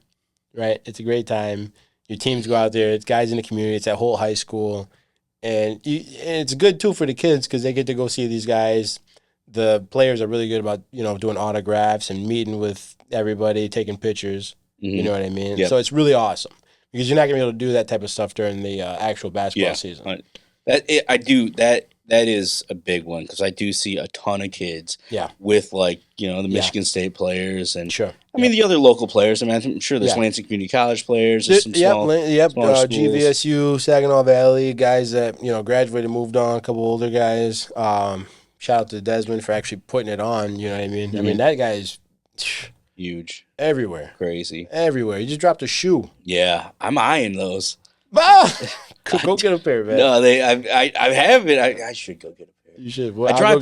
right? It's a great time. Your teams go out there. It's guys in the community. It's at whole high school. And it's good, too, for the kids because they get to go see these guys. The players are really good about, doing autographs and meeting with everybody, taking pictures. You know what I mean? Yep. So it's really awesome because you're not going to be able to do that type of stuff during the actual basketball season. That is a big one because I do see a ton of kids with the Michigan State players and Sure. I mean the other local players. I mean I'm sure there's Lansing Community College players. There's some smaller schools. GVSU, Saginaw Valley guys that graduated, moved on. A couple older guys. Shout out to Desmond for actually putting it on. You know what I mean? I mean that guy is huge, everywhere, crazy, everywhere. He just dropped a shoe. Yeah, I'm eyeing those. Go get a pair, man. No, I have it. I should go get a pair. You should. Well, I drive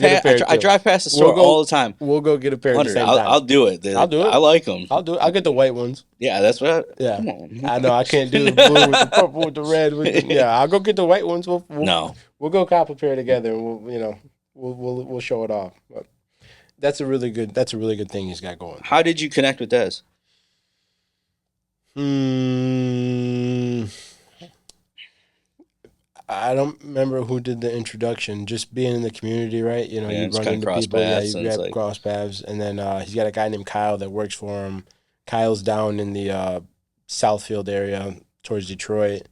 past the store all the time. We'll go get a pair at the same time. I'll do it. I'll do it. I like them. I'll do it. I'll get the white ones. Yeah, that's what. Come on. I know I can't do the blue with the purple with the red. I'll go get the white ones. We'll go cop a pair together, and we'll show it off. But that's a really good thing he's got going. How did you connect with Des? I don't remember who did the introduction. Just being in the community, right? You run into people. You cross paths. And then he's got a guy named Kyle that works for him. Kyle's down in the Southfield area towards Detroit.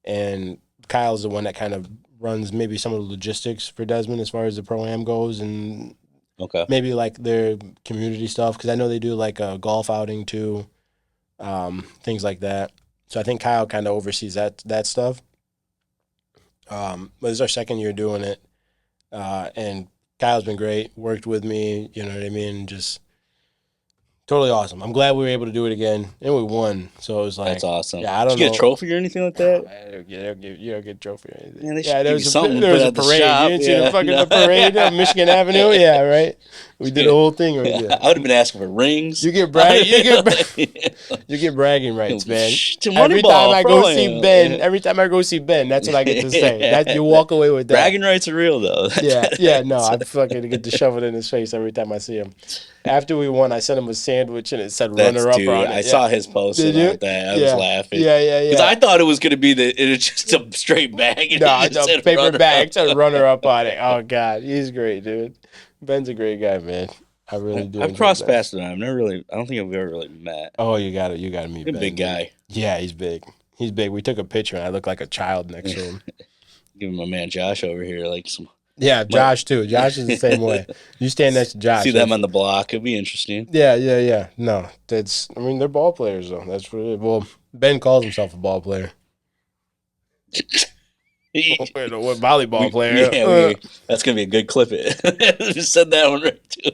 And Kyle's the one that kind of runs maybe some of the logistics for Desmond as far as the Pro-Am goes and maybe like their community stuff. Because I know they do like a golf outing too, things like that. So I think Kyle kind of oversees that stuff. But it's our second year doing it, and Kyle's been great. Worked with me, you know what I mean. Just totally awesome. I'm glad we were able to do it again, and we won. So it was like that's awesome. Yeah, I don't know. Did you get a trophy or anything like that? You don't get a trophy or anything. Man, there was something. There was a parade. You didn't see the parade on Michigan Avenue? Yeah, right. We did the whole thing right there. I would have been asking for rings. You get bragging. You get bragging rights, man. Every time I go see Ben, that's what I get to say. You walk away with that. Bragging rights are real though. No, I fucking get to shove it in his face every time I see him. After we won, I sent him a sandwich and it said "runner up" on it. I saw his post about that. I was laughing. Yeah. Because I thought it was going to be it's just a straight bag. No, it's a paper bag. It said "runner up" on it. Oh God, he's great, dude. Ben's a great guy, man. I really do. I've crossed paths with him. I don't think I've ever really met. Oh, you got to meet Ben. He's a big guy. Yeah, he's big. He's big. We took a picture and I look like a child next to him. Give my man Josh over here like some. Yeah, Josh too. Josh is the same way. You stand next to Josh. See them on the block. It'd be interesting. Yeah. No, they're ball players though. That's what it is. Well, Ben calls himself a ball player. What volleyball player? Yeah, that's gonna be a good clip. It just said that one right too.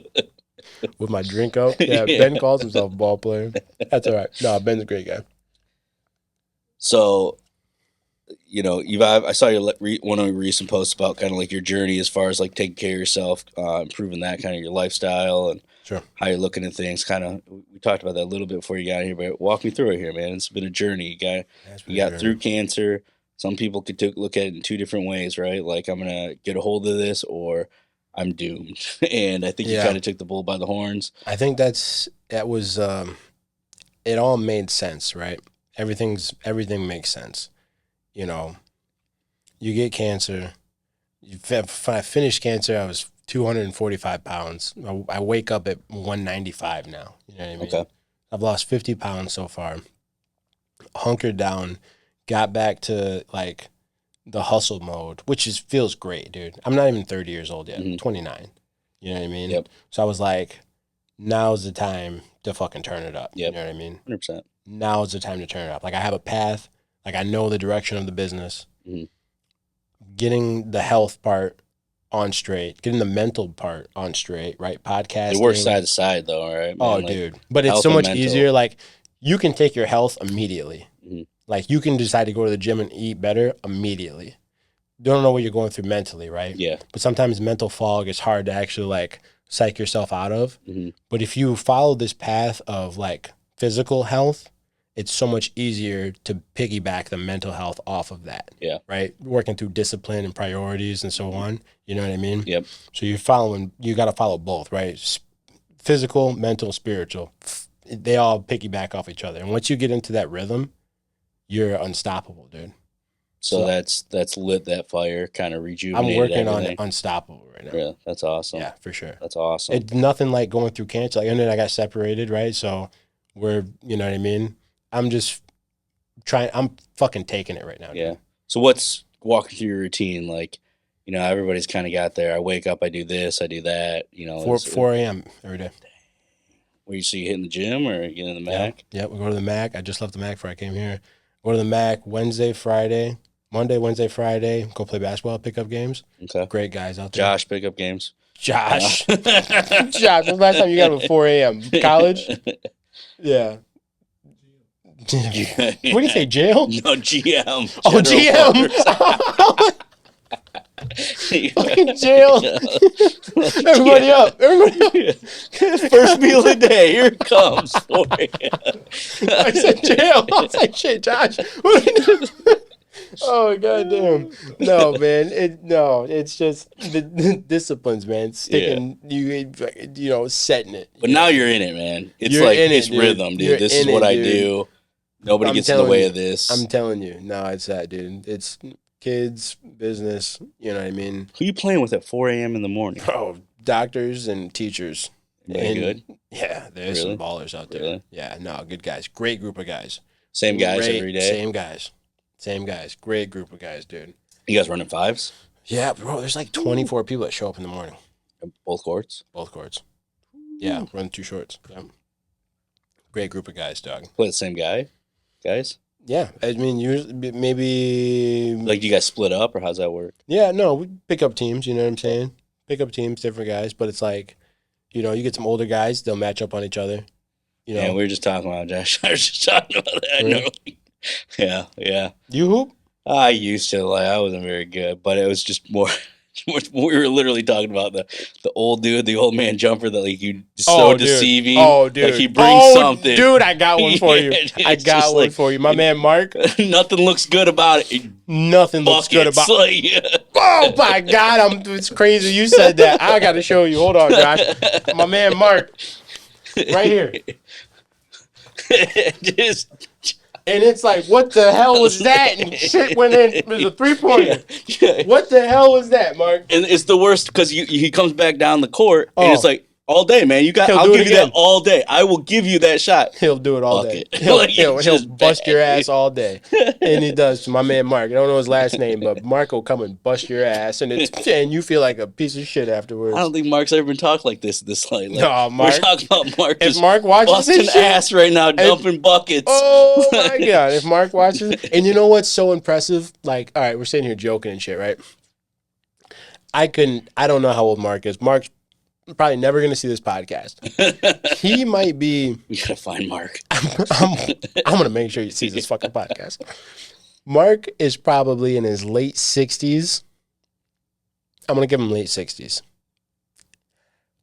With my drink out. Yeah, Ben calls himself a ball player. That's all right. No, Ben's a great guy. So, I saw one of your recent posts about kind of like your journey as far as like taking care of yourself, improving that kind of your lifestyle and how you're looking at things. Kind of, we talked about that a little bit before you got here, but walk me through it here, man. It's been a journey. You got through cancer. Some people could look at it in two different ways, right? Like I'm gonna get a hold of this, or I'm doomed. And I think you kind of took the bull by the horns. I think that was it all made sense, right? Everything makes sense. You get cancer. When I finished cancer, I was 245 pounds. I wake up at 195 now. You know what I mean? Okay. I've lost 50 pounds so far. Hunkered down, got back to like the hustle mode, which feels great, dude. I'm not even 30 years old yet. I'm 29. You know what I mean? Yep. So I was like, now's the time to fucking turn it up. Yep. You know what I mean? 100%. Now's the time to turn it up. Like I have a path. Like I know the direction of the business. Mm-hmm. Getting the health part on straight, getting the mental part on straight, right? Podcasting. It works side to side though, right? Man? Oh, dude. But it's so much easier. Like you can take your health immediately. Mhm. Like, you can decide to go to the gym and eat better immediately. Don't know what you're going through mentally, right? Yeah. But sometimes mental fog is hard to actually like psych yourself out of. Mm-hmm. But if you follow this path of like physical health, it's so much easier to piggyback the mental health off of that. Yeah. Right? Working through discipline and priorities and so on. You know what I mean? Yep. So you got to follow both, right? Physical, mental, spiritual. They all piggyback off each other. And once you get into that rhythm, you're unstoppable, dude. So that's lit that fire, kind of rejuvenated I'm working everything. on unstoppable right now. Yeah, that's awesome. Yeah, for sure. That's awesome. It's nothing like going through cancer. Like, and then I got separated, right? So we're, you know what I mean? I'm just I'm fucking taking it right now. Yeah. Dude. So what's walking through your routine? Like, you know, everybody's kind of got there. I wake up, I do this, I do that. You know, 4 a.m. every day. Where you see you hitting the gym or you in the Mac? Yeah, we go to the Mac. I just left the Mac before I came here. Go to the Mac Monday, Wednesday, Friday. Go play basketball, pick up games. Okay. Great guys out there. Josh, pick up games. Josh. Josh, when's the last time you got up at 4 a.m.? College? Yeah. What do you say, jail? No, GM. Oh, GM. Fucking jail. Everybody up. Everybody up. First meal of the day. Here it comes. 4 a.m. I said jail. I was like, shit, Josh. Oh, goddamn. No, man. It's just the disciplines, man. Sticking, you know, setting it. But now you're in it, man. It's You're like in it's it, dude. rhythm, dude. You're This in is what it, I dude. do. Nobody gets in the way of this. I'm telling you. No, it's that, dude. It's kids, business, you know what I mean? Who you playing with at 4 a.m. in the morning? Oh, doctors and teachers. Very good. Yeah, there's Really? some ballers out there. Really? Yeah, no, good guys. Great group of guys. Same guys every day? Same guys. Same guys. Great group of guys, dude. You guys running fives? Yeah, bro, there's like 24 people that show up in the morning. Both courts? Both courts. Yeah, run 2 shorts. Yeah. Great group of guys, dog. Play the same guys? Yeah, I mean, maybe... Like, do you guys split up, or how's that work? Yeah, no, we pick up teams, you know what I'm saying? Pick up teams, different guys, but it's like, you know, you get some older guys, they'll match up on each other. You know? Yeah, we were just talking about Josh. I was just talking about that. Really? Yeah. You hoop? I used to, like, I wasn't very good, but it was just more... We were literally talking about the old dude, the old man jumper that like you so deceiving. Oh, dude. Like he brings something. Dude, I got one for you. Dude, I got one for you. My man Mark. Nothing looks good about it. Nothing looks good about it. Like, oh my God, it's crazy you said that. I got to show you. Hold on, Josh. My man Mark. Right here. Just... And it's like, what the hell was that? And shit went in. It was a 3-pointer. Yeah. What the hell was that, Mark? And it's the worst because he comes back down the court and it's like, all day, man. I'll give you that all day. I will give you that shot. He'll do it all day. Like, He'll bust your ass all day. And he does. My man Mark. I don't know his last name, but Mark will come and bust your ass, and you feel like a piece of shit afterwards. I don't think Mark's ever been talked like this light. No, Mark. We're talking about Mark. If Mark watches busting this shit, ass right now, dumping buckets. Oh my God! If Mark watches, and you know what's so impressive? Like, all right, we're sitting here joking and shit, right? I don't know how old Mark is. Mark's probably never going to see this podcast. He might be. We gotta find Mark. I'm going to make sure he sees this fucking podcast. Mark is probably in his late 60s. I'm going to give him late 60s.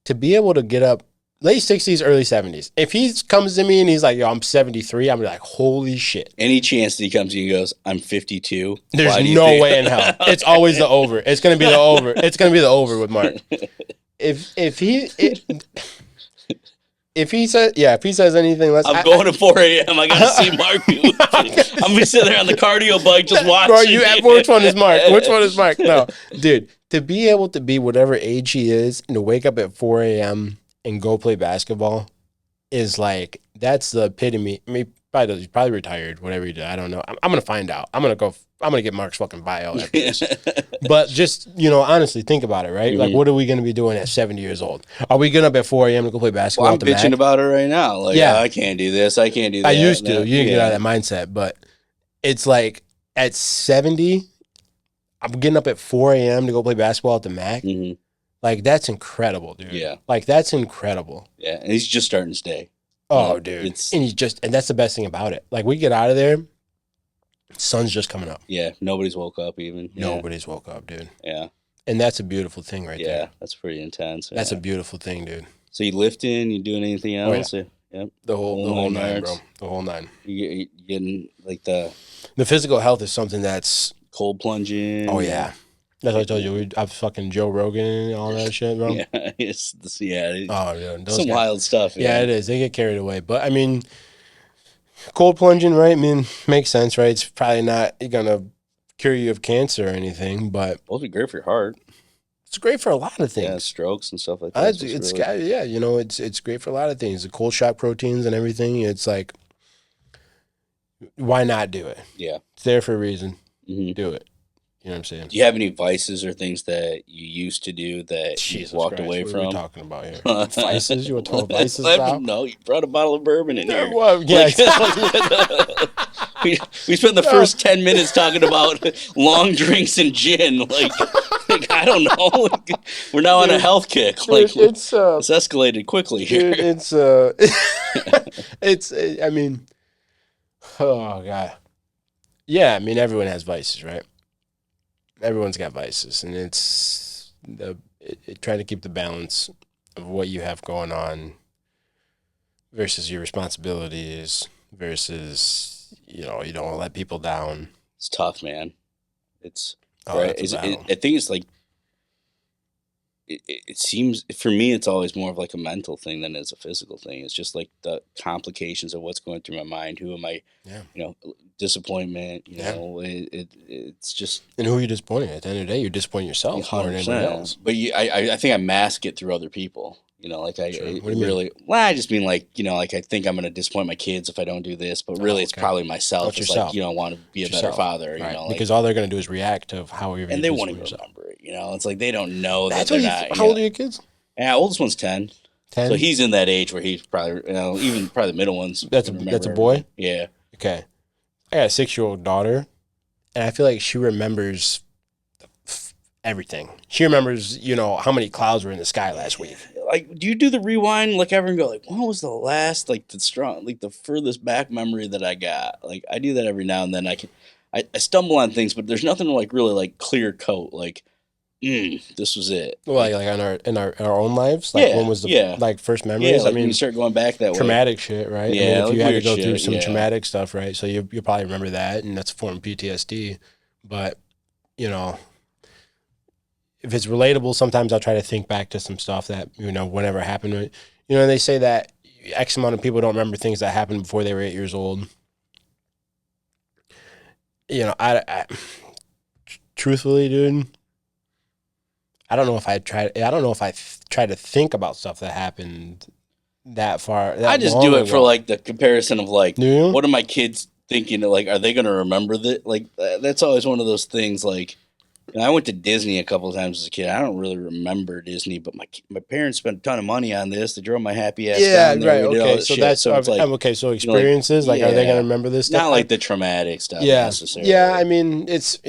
To be able to get up, late 60s, early 70s. If he comes to me and he's like, yo, I'm 73, I'm gonna be like, holy shit. Any chance that he comes to you and goes, I'm 52. There's no way in hell. It's always the over. It's going to be the over. It's going to be the over with Mark. If he says anything less, I'm going to 4 a.m. I gotta see Mark. I'm gonna sit there on the cardio bike just watching. Bro, which one is Mark? Which one is Mark? No, dude. To be able to be whatever age he is and to wake up at 4 a.m. and go play basketball is like, that's the epitome. I mean, he's probably retired, whatever he did. I don't know. I'm gonna find out. I'm gonna get Mark's fucking bio after this. But just, honestly, think about it, right? Mm-hmm. Like, what are we gonna be doing at 70 years old? Are we getting up at 4 a.m. to go play basketball? Well, I'm bitching about it right now. Like, yeah. I can't do this. I can't do that. I used to. You didn't get out of that mindset. But it's like, at 70, I'm getting up at 4 a.m. to go play basketball at the MAC. Mm-hmm. Like, that's incredible, dude. Yeah. Like, that's incredible. Yeah, and he's just starting to stay. Oh, dude. And that's the best thing about it. Like, we get out of there, Sun's just coming up. Yeah, nobody's woke up even. Yeah, Nobody's woke up, dude. yeah, And that's a beautiful thing right yeah. there. That's pretty intense. That's a Yeah. beautiful thing, dude. So you lifting? You doing anything Oh yeah, else? Yeah. Yep. the Whole whole nine nine, bro. yards. The whole nine. You getting like the The physical health is something that's. cold Oh plunging. yeah. That's what I told you. I've fucking Joe Rogan and all that shit, bro. Yeah, yeah. Oh, dude, those Some guys. wild stuff. Yeah, Yeah. it is. They get carried away. But I mean, cold plunging, right? I mean, makes sense, right? It's probably not gonna cure you of cancer or anything, but Supposed to be great for your heart. it's great for a lot of Yeah, things. strokes and stuff like that. It's got, yeah, you know, it's great for a lot of things. The cold shock proteins and everything. It's like, why not do it? Yeah. It's there for a reason. Hmm. Do it. You know what I'm saying? Do you have any vices or things that you used to do that Jesus you walked Christ, away what are we from? talking about here? Vices? You want to talk vices I now? don't know. You brought a bottle of bourbon in here. Well, yeah. We spent the first 10 minutes talking about long drinks and gin. Like I don't know. Like, we're now on a health kick. Like it's it's escalated quickly here. dude, it's I mean, oh god, yeah. I mean, everyone has vices, right? Everyone's got vices, and it's trying to keep the balance of what you have going on versus your responsibilities versus you don't want to let people down. It's tough, man. It's Oh, right. that's a battle. I think it's like it seems for me it's always more of like a mental thing than it's a physical thing. It's just like the complications of what's going through my mind. Who am I? Yeah. Disappointment. Yeah. It's just And who are you disappointing? At the end of the day, you're disappointing yourself more than anybody else. But I think I mask it through other people. Like I, Sure. I What do you mean? really, well, I just mean like like I think I'm going to disappoint my kids if I don't do this, but really it's okay. probably myself. It's It's yourself. like I want to be a It's better yourself. father. Right. Like, Because all they're going to do is react to how you're and they won't even yourself. remember it. It's like they don't know That's that what they're not. How old are your kids? Yeah, oldest one's 10. 10? So he's in that age where he's probably even probably the middle ones. That's can a remember boy? everything. Yeah. Okay. I got a 6-year-old daughter, and I feel like she remembers everything. She remembers, how many clouds were in the sky last week. Like, do you do the rewind like ever and go like, when was the last the furthest back memory that I got? Like, I do that every now and then. I stumble on things, but there's nothing like really like clear coat. Like, this was it. Well, like in our own lives, like when was the like first memories? Yeah, like I mean, when you start going back that traumatic shit, right? Yeah, I mean, if like you had to weird go shit, through some yeah. traumatic stuff, right? So you probably remember that, and that's a form of PTSD. But if it's relatable, sometimes I'll try to think back to some stuff that whenever happened. They say that X amount of people don't remember things that happened before they were 8 years old. I truthfully, dude, I don't know if I tried to think about stuff that happened that far. I just do it for like the comparison of like, what are my kids thinking? Like, are they going to remember that? Like, that's always one of those things. Like, I went to Disney a couple of times as a kid. I don't really remember Disney, but my parents spent a ton of money on this. They drove my happy ass down there. Right. Okay, so that's so it's like, okay. So experiences, are they gonna remember this stuff? Not like the traumatic stuff Yeah, necessarily. yeah. I mean, it's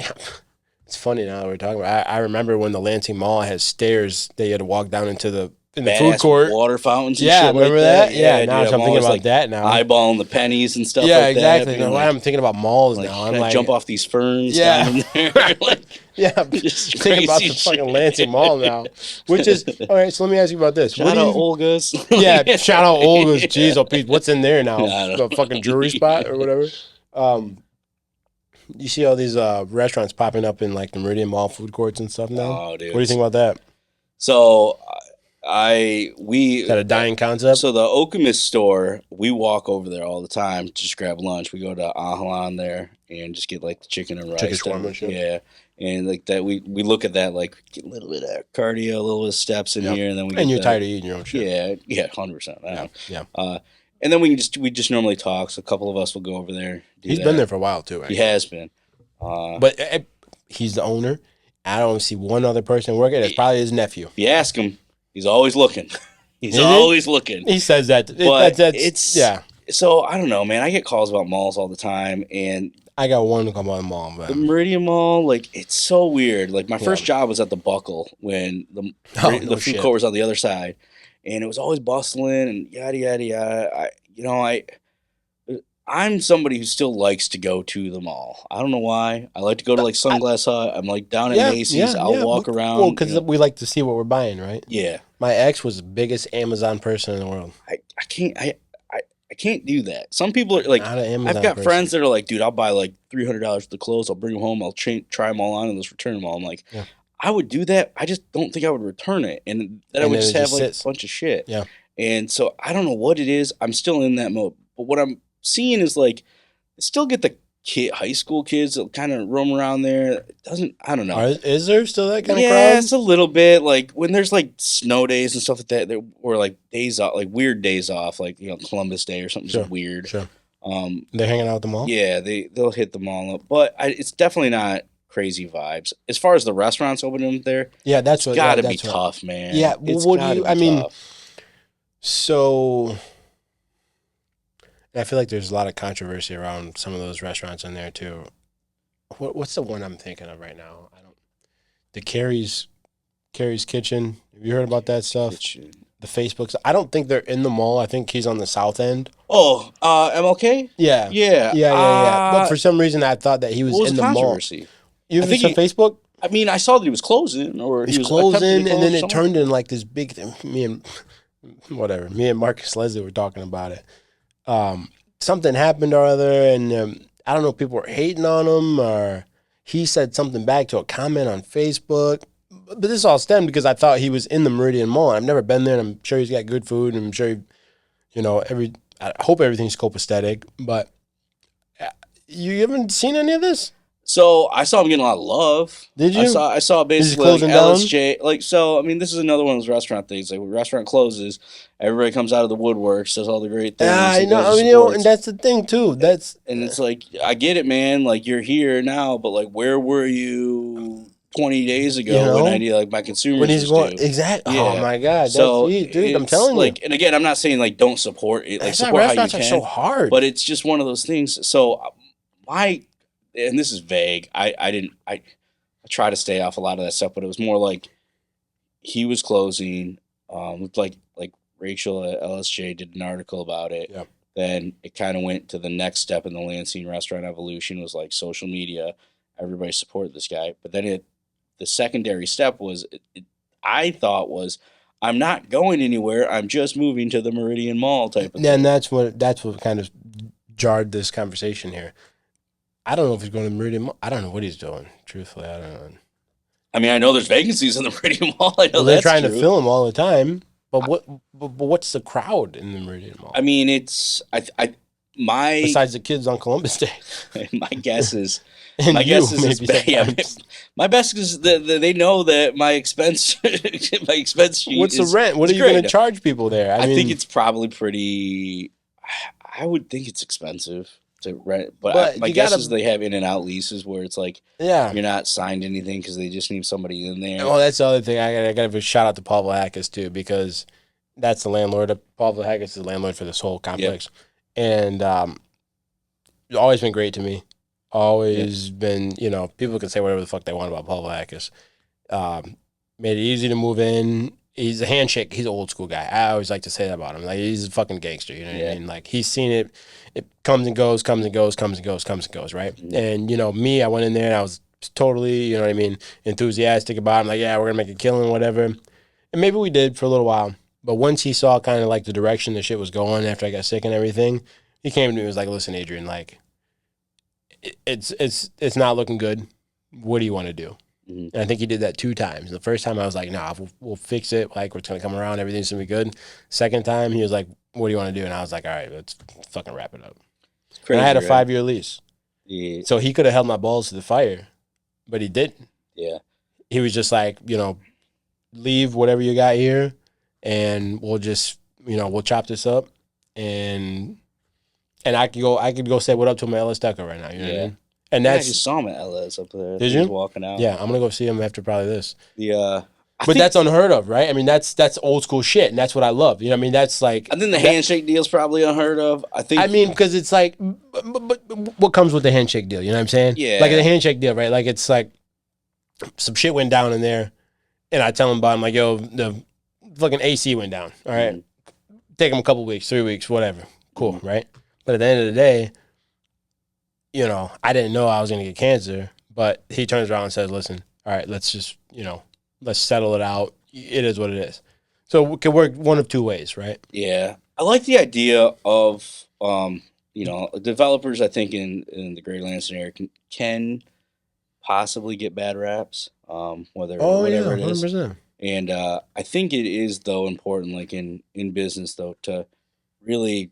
funny now that we're talking about. I remember when the Lansing Mall has stairs that you had to walk down into the food court, water fountains. And yeah, shit remember like that? Yeah, dude, now I'm thinking about that now. Eyeballing the pennies and stuff. Yeah, like exactly. That, Now I'm thinking about malls now. I'm like, jump off these ferns. Yeah. Down in there. Like, yeah, I'm just thinking about the crazy shit. fucking Lansing Mall now, which is all right. So let me ask you about this. Shout out Olga's. Yeah, shout out Olga's. Jeez, oh, Pete, what's in there now? I don't The fucking jewelry spot or whatever. You see all these restaurants popping up in like the Meridian Mall food courts and stuff now. Oh, dude. What do you think about that? So Is that a dying concept? So the Okemos store, we walk over there all the time to just grab lunch. We go to Ahalan there and just get like the chicken and rice. Chicken shawarma shit. Yeah. And like that, we look at that like get a little bit of cardio, a little bit of steps in here, and then we. And you're tired of eating your own shit. Yeah, 100%. Yeah. And then we just normally talk. So a couple of us will go over there. He's been there for a while too. Actually. He has been. But he's the owner. I don't see one other person working. It's probably his nephew. If you ask him, he's always looking. He's Is always looking. He says that. But It's yeah. So I don't know, man. I get calls about malls all the time, and I got one to come on the mall, the man. Meridian Mall, like it's so weird. Like my first job was at the Buckle when the food shit. court was on the other side, and it was always bustling and yada yada yada. I'm somebody who still likes to go to the mall. I don't know why. I like to go to like I, Sunglass Hut. I'm like down at yeah, Macy's. yeah, I'll yeah. walk Well, around. because we like to see what we're buying, right? Yeah. My ex was the biggest Amazon person in the world. I can't I can't do that. Some people are like, Not an I've Amazon got friends person. that are like, dude, I'll buy like $300 worth of clothes. I'll bring them home. I'll try them all on and let's return them all. I'm like, Yeah. I would do that. I just don't think I would return it, and then I And would then just it have just like a sits. bunch of shit. Yeah. And so I don't know what it is. I'm still in that mode. But what I'm seeing is like, I still get the high school kids that kind of roam around there. It doesn't, I don't know. Is there still that kind of Yeah, crowd? it's a little bit like when there's like snow days and stuff like that, or like days off, like weird days off, like Columbus Day or something Sure. just weird. Sure. Um, They're hanging out at the mall? yeah, they'll hit the mall up, but it's definitely not crazy vibes. As far as the restaurants opening up there, Yeah, it's got to be that's what. tough, man. Yeah, well, It's what do got to you, be tough. so, I feel like there's a lot of controversy around some of those restaurants in there too. What's the one I'm thinking of right now? The Carrie's Kitchen. Have you heard about that stuff? Kitchen. The Facebooks. I don't think they're in the mall. I think he's on the south end. Oh, MLK? Yeah. Yeah. Yeah. But for some reason, I thought that he was What was in the the mall. controversy? You I ever think saw Facebook? I mean, I saw that he was closing, or He's he was attempting closing, to and then close it somewhere. turned into like this big thing. Me and Marcus Leslie were talking about it. Something happened or other, and I don't know if people were hating on him, or he said something back to a comment on Facebook. But this all stemmed because I thought he was in the Meridian Mall. I've never been there, and I'm sure he's got good food, and I'm sure, I hope everything's copacetic. But you haven't seen any of this? So I saw him getting a lot of love. Did you? I saw basically like closing down? LSJ. Like, so I mean, this is another one of those restaurant things. Like when a restaurant closes, everybody comes out of the woodwork, says all the great things. I and know, goes and and supports. that's the thing too. And it's like, I get it, man. Like you're here now, but like, where were you 20 days ago when I need like my consumers when he's was going due? exactly. Yeah. Oh my God, So dude, I'm it's telling you, like, and again, I'm not saying like don't support it. Like that's why support how you restaurants are can, so hard. but it's just one of those things. So and this is vague. I try to stay off a lot of that stuff, but it was more like he was closing. Like Rachel at LSJ did an article about it. Yep. Then it kind of went to the next step in the Lansing restaurant evolution was like social media. Everybody supported this guy, but then the secondary step was I thought was I'm not going anywhere. I'm just moving to the Meridian Mall type of thing. And that's what kind of jarred this conversation here. I don't know if he's going to Meridian Mall. I don't know what he's doing. Truthfully, I don't know. I mean, I know there's vacancies in the Meridian Mall. I know Well, they're that's trying true. to fill him all the time. But what's the crowd in the Meridian Mall? I mean, it's my besides the kids on Columbus Day. my guess is And my guess is maybe sometimes. my best is that they know that my expense sheet. What's the rent? What are you going to charge people there? I think it's probably pretty. I would think it's expensive to rent, but my guess is they have in and out leases where it's like you're not signed anything because they just need somebody in there. Well, that's the other thing. I got to give a shout out to Paul Vlahakis too, because that's the landlord. Paul Vlahakis is the landlord for this whole complex, and always been great to me. Always been, people can say whatever the fuck they want about Paul Vlahakis. Made it easy to move in. He's a handshake. He's an old school guy. I always like to say that about him. Like he's a fucking gangster. You know what I mean? Like he's seen it. It comes and goes, comes and goes, comes and goes, comes and goes. Right? And me, I went in there and I was totally, you know what I mean, enthusiastic about it. I'm like, yeah, we're gonna make a killing, whatever. And maybe we did for a little while. But once he saw kind of like the direction the shit was going after I got sick and everything, he came to me and was like, listen, Adrian, like it's not looking good. What do you want to do? And I think he did that 2 times. The first time I was like, nah, we'll fix it. Like, we're going to come around. Everything's going to be good. Second time, he was like, what do you want to do? And I was like, all right, let's fucking wrap it up. Crazy, and I had a 5-year lease. Yeah. So he could have held my balls to the fire, but he didn't. Yeah. He was just like, leave whatever you got here, and we'll just, we'll chop this up. And I could go say what up to my LS Deco right now. You know what I mean? And I just saw him at LS up there. Did you? He was walking out. Yeah, I'm gonna go see him after probably this. But that's unheard of, right? I mean, that's old school shit, and that's what I love. You know what I mean? That's like I think the handshake deal's probably unheard of. I mean, because it's like, but what comes with the handshake deal? You know what I'm saying? Yeah. Like the handshake deal, right? Like it's like some shit went down in there, and I tell him about it. I'm like, yo, the fucking AC went down. All right, take him a couple weeks, 3 weeks, whatever. Cool, right? But at the end of the day, I didn't know I was going to get cancer, but he turns around and says, listen, all right, let's just, let's settle it out. It is what it is. So it can work one of two ways, right? Yeah, I like the idea of developers. I think in the Greater Lansing area can possibly get bad raps, whether Oh, yeah, whatever it is. 100%. And I think it is though important, like in business though, to really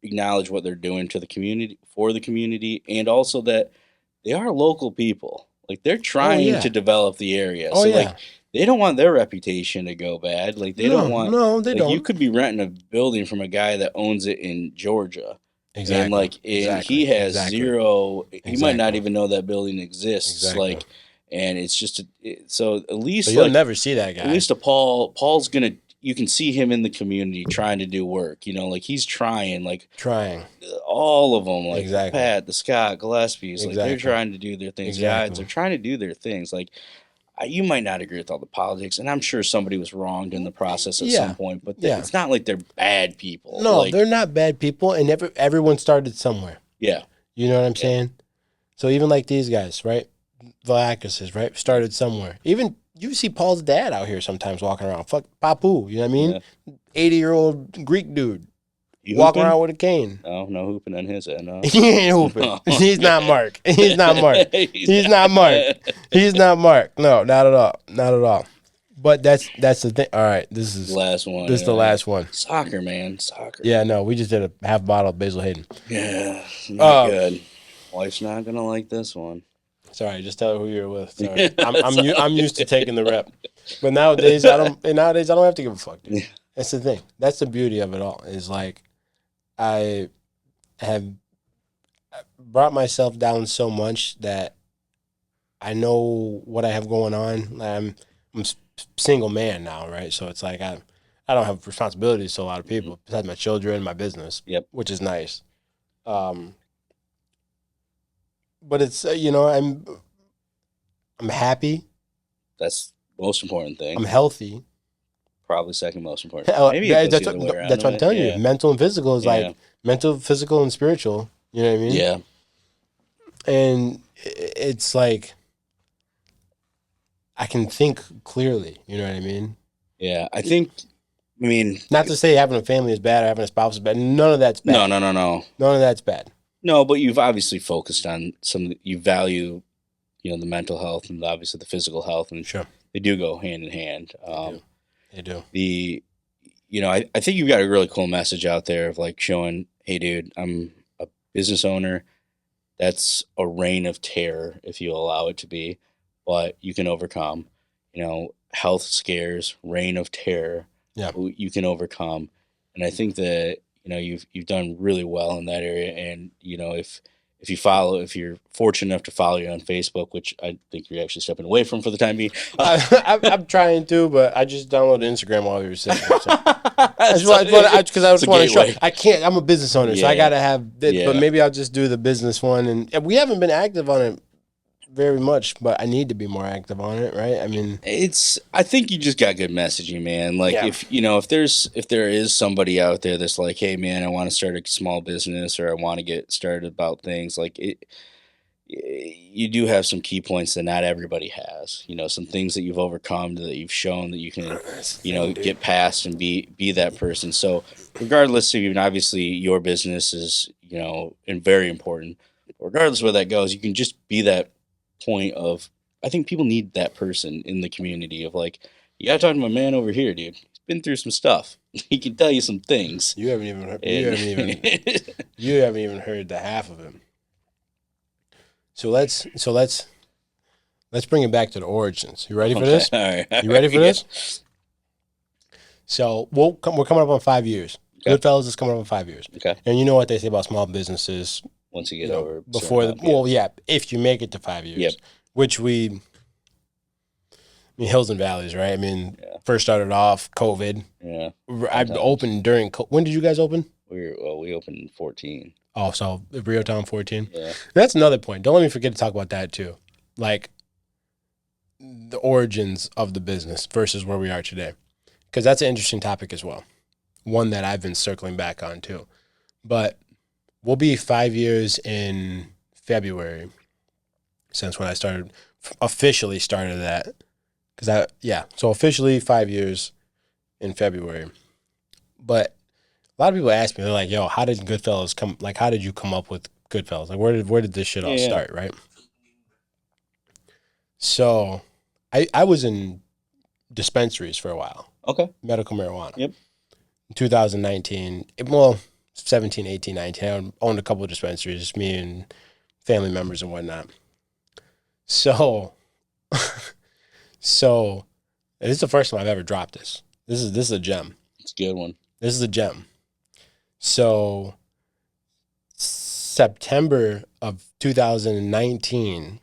acknowledge what they're doing to the community for the community, and also that they are local people. Like they're Oh, trying yeah. to develop the area, Oh, so like yeah. they don't want their reputation to go bad. Like they don't No, want no, they like you don't. could be renting a building from a guy that owns it in Georgia, and Exactly. and Exactly. he has Exactly. zero. He might not Exactly. even know that building exists. Exactly. Like, and it's just so at So least you'll like never see that at guy least a Paul's gonna you can see him in the community trying to do work. Like he's trying like trying. all of them, like the Exactly. Pat, the Scott, Gillespie's, like they're Exactly. trying to do their things. The odds, Exactly. they're trying to do their things. Like you might not agree with all the politics, and I'm sure somebody was wronged in the process at some Yeah. point. But Yeah. it's not like they're bad people. No, Like they're not bad people, and everyone started somewhere. yeah, You know what I'm yeah, saying? So even like these guys, right? Vlakises, right? Started somewhere. Even you see Paul's dad out here sometimes walking around. Fuck Papu, you know what I mean? yeah. 80-year-old Greek dude You walking hooping? around with a cane. No, no hooping on his end. No, He ain't hooping. no. He's not Mark. He's not Mark. He's not Mark. not. He's not Mark. No, not at all. Not at all. But that's the thing. All right, this The is last one. this is the last one. Soccer, man, soccer. Yeah, no, we just did a half bottle of Basil Hayden. Yeah, not Um, good. Wife's not gonna like this one. Sorry, just tell her who you're with. Sorry, I'm used to taking the rep, but nowadays I don't. And nowadays I don't have to give a fuck. Dude. Yeah. That's the thing. That's the beauty of it all. Is like I have brought myself down so much that I know what I have going on. I'm single man now, right? So it's like I don't have responsibilities to a lot of people besides my children, my business. Yep. Which is nice. But it's I'm happy. That's the most important thing. I'm healthy. Probably second most important. Maybe it goes the other way around. That's what I'm telling you. Mental and physical is Yeah. like mental, physical, and spiritual. You know what I mean? Yeah. And it's like I can think clearly. You know what I mean? Yeah. I mean, Not to say having a family is bad or having a spouse is bad. None of that's bad. no. None of that's bad. No, but you've obviously focused on you value, the mental health and obviously the physical health, and Sure. they do go hand in hand. They do. I think you've got a really cool message out there of like showing, hey, dude, I'm a business owner. That's a reign of terror if you allow it to be, but you can overcome. Health scares, reign of terror. Yeah. You can overcome, and I think that you've done really well in that area. And if you're fortunate enough to follow you on Facebook, which I think you're actually stepping away from for the time being. I'm trying to, but I just downloaded Instagram while we were sitting here. So. I just want to show. I can't. I'm a business owner, so I gotta have. Yeah. But maybe I'll just do the business one, and we haven't been active on it very much, but I need to be more active on it, right? I mean, I think you just got good messaging, man. Like Yeah. if there is somebody out there that's like, hey, man, I want to start a small business or I want to get started about things, like you do have some key points that not everybody has. Some things that you've overcome, that you've shown that you can, get past and be that person. So regardless of, obviously your business is, and very important. Regardless of where that goes, you can just be that point of, I think people need that person in the community of like, you gotta talk to my man over here, dude. He's been through some stuff. He can tell you some things. you haven't even heard. And- You haven't even heard the half of it. So let's bring it back to the origins. You ready for this? All right. You ready for this? So we're coming up on 5 years. Okay. Goodfellas is coming up on 5 years. Okay. And you know what they say about small businesses. Once you get over Before certain amount, if you make it to 5 years. Yep. Which hills and valleys, right? I mean, first started off COVID. yeah. I opened during when did you guys open? We opened in 14. Oh, so Rio Town 14. Yeah. That's another point. Don't let me forget to talk about that too. Like the origins of the business versus where we are today. Because that's an interesting topic as well. One that I've been circling back on too. But we'll be 5 years in February since when I officially started that. So officially 5 years in February. But a lot of people ask me, they're like, yo, how did Goodfellas come? Like, how did you come up with Goodfellas? Like, where did this shit all Yeah. start, right? So I was in dispensaries for a while, Okay. medical marijuana. Yep. In 2019, well, 17, 18, 19, I owned a couple of dispensaries, me and family members and whatnot. So, so this is the first time I've ever dropped this. This is a gem. It's a good one. This is a gem. So, September of 2019,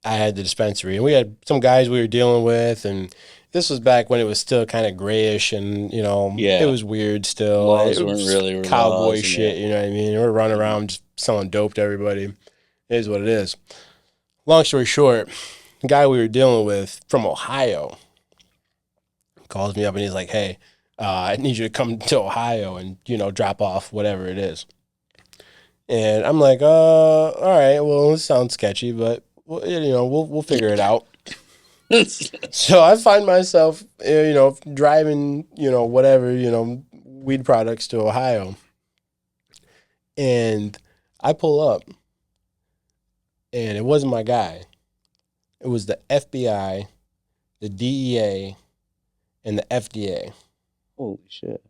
I had the dispensary, and we had some guys we were dealing with, and this was back when it was still kind of grayish, and Yeah. it was weird still. Laws It weren't was really cowboy laws, and shit. yeah. You know what I mean? We're running around just selling dope to everybody. It is what it is. Long story short, the guy we were dealing with from Ohio calls me up, and he's like, "Hey, I need you to come to Ohio and drop off whatever it is." And I'm like, all right, well, it sounds sketchy, but we'll figure it out. So I find myself, driving, whatever, weed products to Ohio. And I pull up, and it wasn't my guy. It was the FBI, the DEA, and the FDA. Holy shit.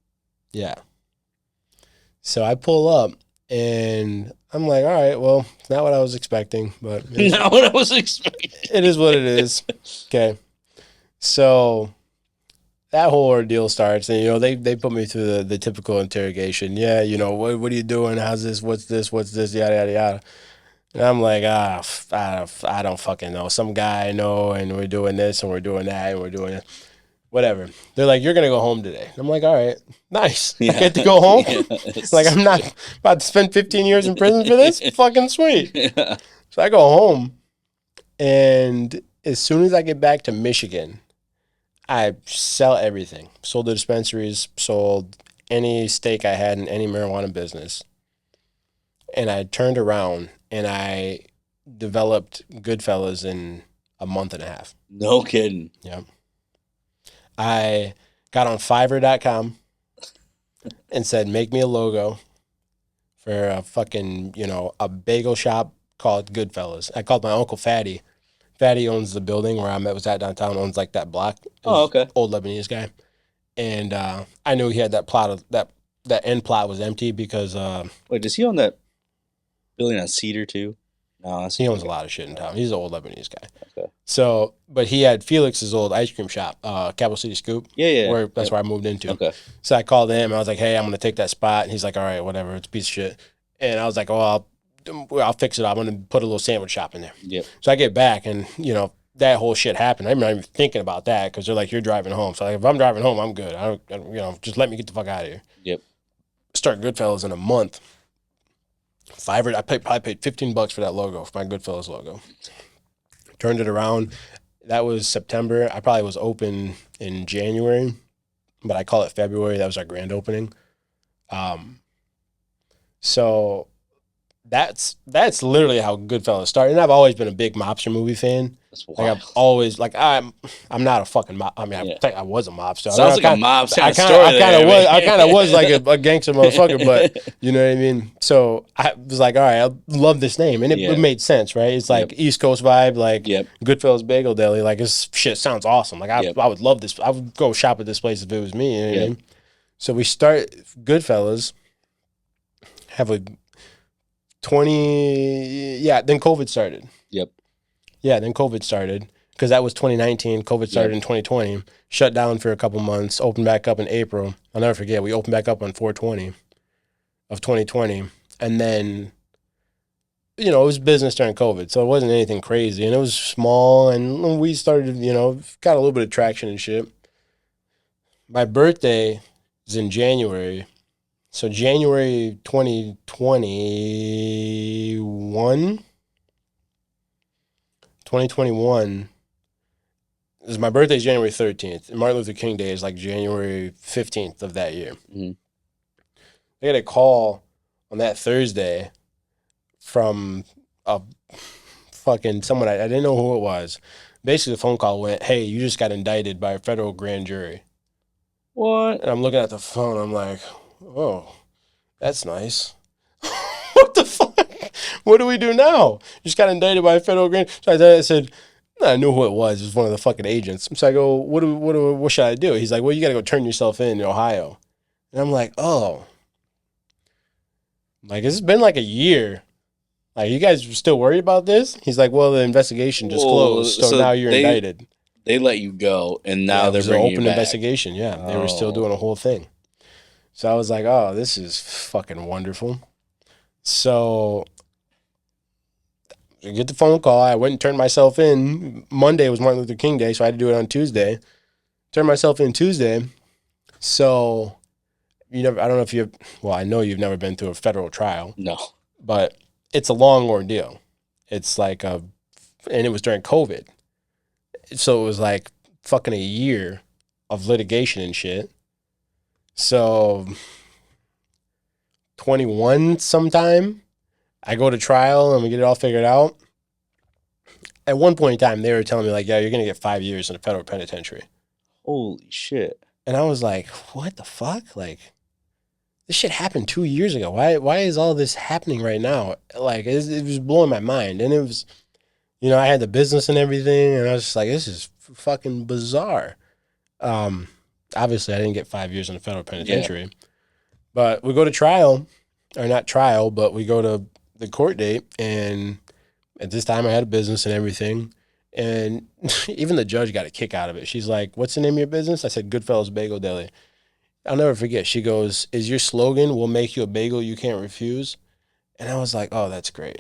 Yeah. So I pull up, and I'm like, all right, well, it's not what I was expecting, but Not what I was expecting. it is what it is. Okay. So that whole ordeal starts, and they put me through the typical interrogation. Yeah, what are you doing? How's this? What's this? What's this? Yada yada yada. And I'm like, I don't fucking know. Some guy I know, and we're doing this, and we're doing that, and we're doing it. Whatever. They're like, you're gonna go home today. I'm like, all right, nice. Yeah. I get to go home. Yeah, Like, I'm not about to spend 15 years in prison for this. Fucking sweet. Yeah. So I go home, and as soon as I get back to Michigan, I sell everything. Sold the dispensaries, sold any stake I had in any marijuana business. And I turned around and I developed Goodfellas in a month and a half. No kidding. Yeah. I got on Fiverr.com and said, make me a logo for a fucking, a bagel shop called Goodfellas. I called my Uncle Fatty. Fatty owns the building where I was at downtown, owns like that block. Oh, okay. Old Lebanese guy. And I knew he had that plot of that end plot was empty because Wait, does he own that building on Cedar too? No, he owns a lot of shit in town. He's an old Lebanese guy. Okay. So, but he had Felix's old ice cream shop, Capital City Scoop. Yeah. That's where I moved into. Okay. So I called him and I was like, hey, I'm going to take that spot. And he's like, all right, whatever. It's a piece of shit. And I was like, oh, I'll fix it up. I'm going to put a little sandwich shop in there. Yep. So I get back and, that whole shit happened. I'm not even thinking about that because they're like, you're driving home. So if I'm driving home, I'm good. I don't, just let me get the fuck out of here. Yep. Start Goodfellas in a month. Fiverr, I probably paid $15 for that logo, for my Goodfellas logo. Turned it around. That was September. I probably was open in January, but I call it February. That was our grand opening. So that's literally how Goodfellas started. And I've always been a big mobster movie fan. That's Like wild. I've always I'm not a fucking mob. I mean, Yeah. I think I was a mobster. Sounds like a mob kind of story. I kind of was like a gangster motherfucker, but you know what I mean. So I was like, all right, I love this name, and it made sense, right? It's like East Coast vibe, like Goodfellas Bagel Deli. Like this shit sounds awesome. Like I would love this. I would go shop at this place if it was me. You know what I mean? So we start Goodfellas. Have a 20. Yeah. Then COVID started. Yep. Yeah, then COVID started because that was 2019. COVID started in 2020. Shut down for a couple months. Opened back up in April. I'll never forget. We opened back up on 4/20 of 2020, and then it was business during COVID, so it wasn't anything crazy, and it was small, and we started got a little bit of traction and shit. My birthday is in January, so January 2021. 2021 is my birthday is January 13th. And Martin Luther King Day is like January 15th of that year. Mm-hmm. I got a call on that Thursday from a fucking someone I didn't know who it was. Basically, the phone call went, "Hey, you just got indicted by a federal grand jury." What? And I'm looking at the phone. I'm like, "Oh, that's nice." What the fuck? What do we do now? You just got indicted by a federal grand. So I said, "No, I knew who it was. It was one of the fucking agents." So I go, what should I do? He's like, "Well, you got to go turn yourself in Ohio." And I'm like, "Oh, like it's been like a year. Like you guys are still worried about this?" He's like, "Well, the investigation just Well, closed, so so now you're indicted." they let you go, and Yeah, now it they're was an bringing you open back. investigation. Yeah, they were still Oh, doing a whole thing. So I was like, "Oh, this is fucking wonderful." So I get the phone call. I went and turned myself in. Monday was Martin Luther King Day, so I had to do it on Tuesday. Turned myself in Tuesday. So you never. I don't know if you've. Well, I know you've never been through a federal trial, no. but it's a long ordeal. It's like a, and it was during COVID, so it was like fucking a year of litigation and shit. So 21 sometime, I go to trial and we get it all figured out. At one point in time, they were telling me like, "Yeah, you're gonna get 5 years in a federal penitentiary." Holy shit. And I was like, "What the fuck? Like, this shit happened 2 years ago. Why is all this happening right now?" Like, it was blowing my mind. And it was, I had the business and everything, and I was just like, "This is fucking bizarre." Um, Obviously, I didn't get 5 years in a federal Yeah. penitentiary, but we go to trial, or not trial, but we go to the court date, and at this time, I had a business and everything. And even the judge got a kick out of it. She's like, "What's the name of your business?" I said, "Goodfellas Bagel Deli." I'll never forget. She goes, "Is your slogan, 'We'll make you a bagel you can't refuse'?" And I was like, "Oh, that's great."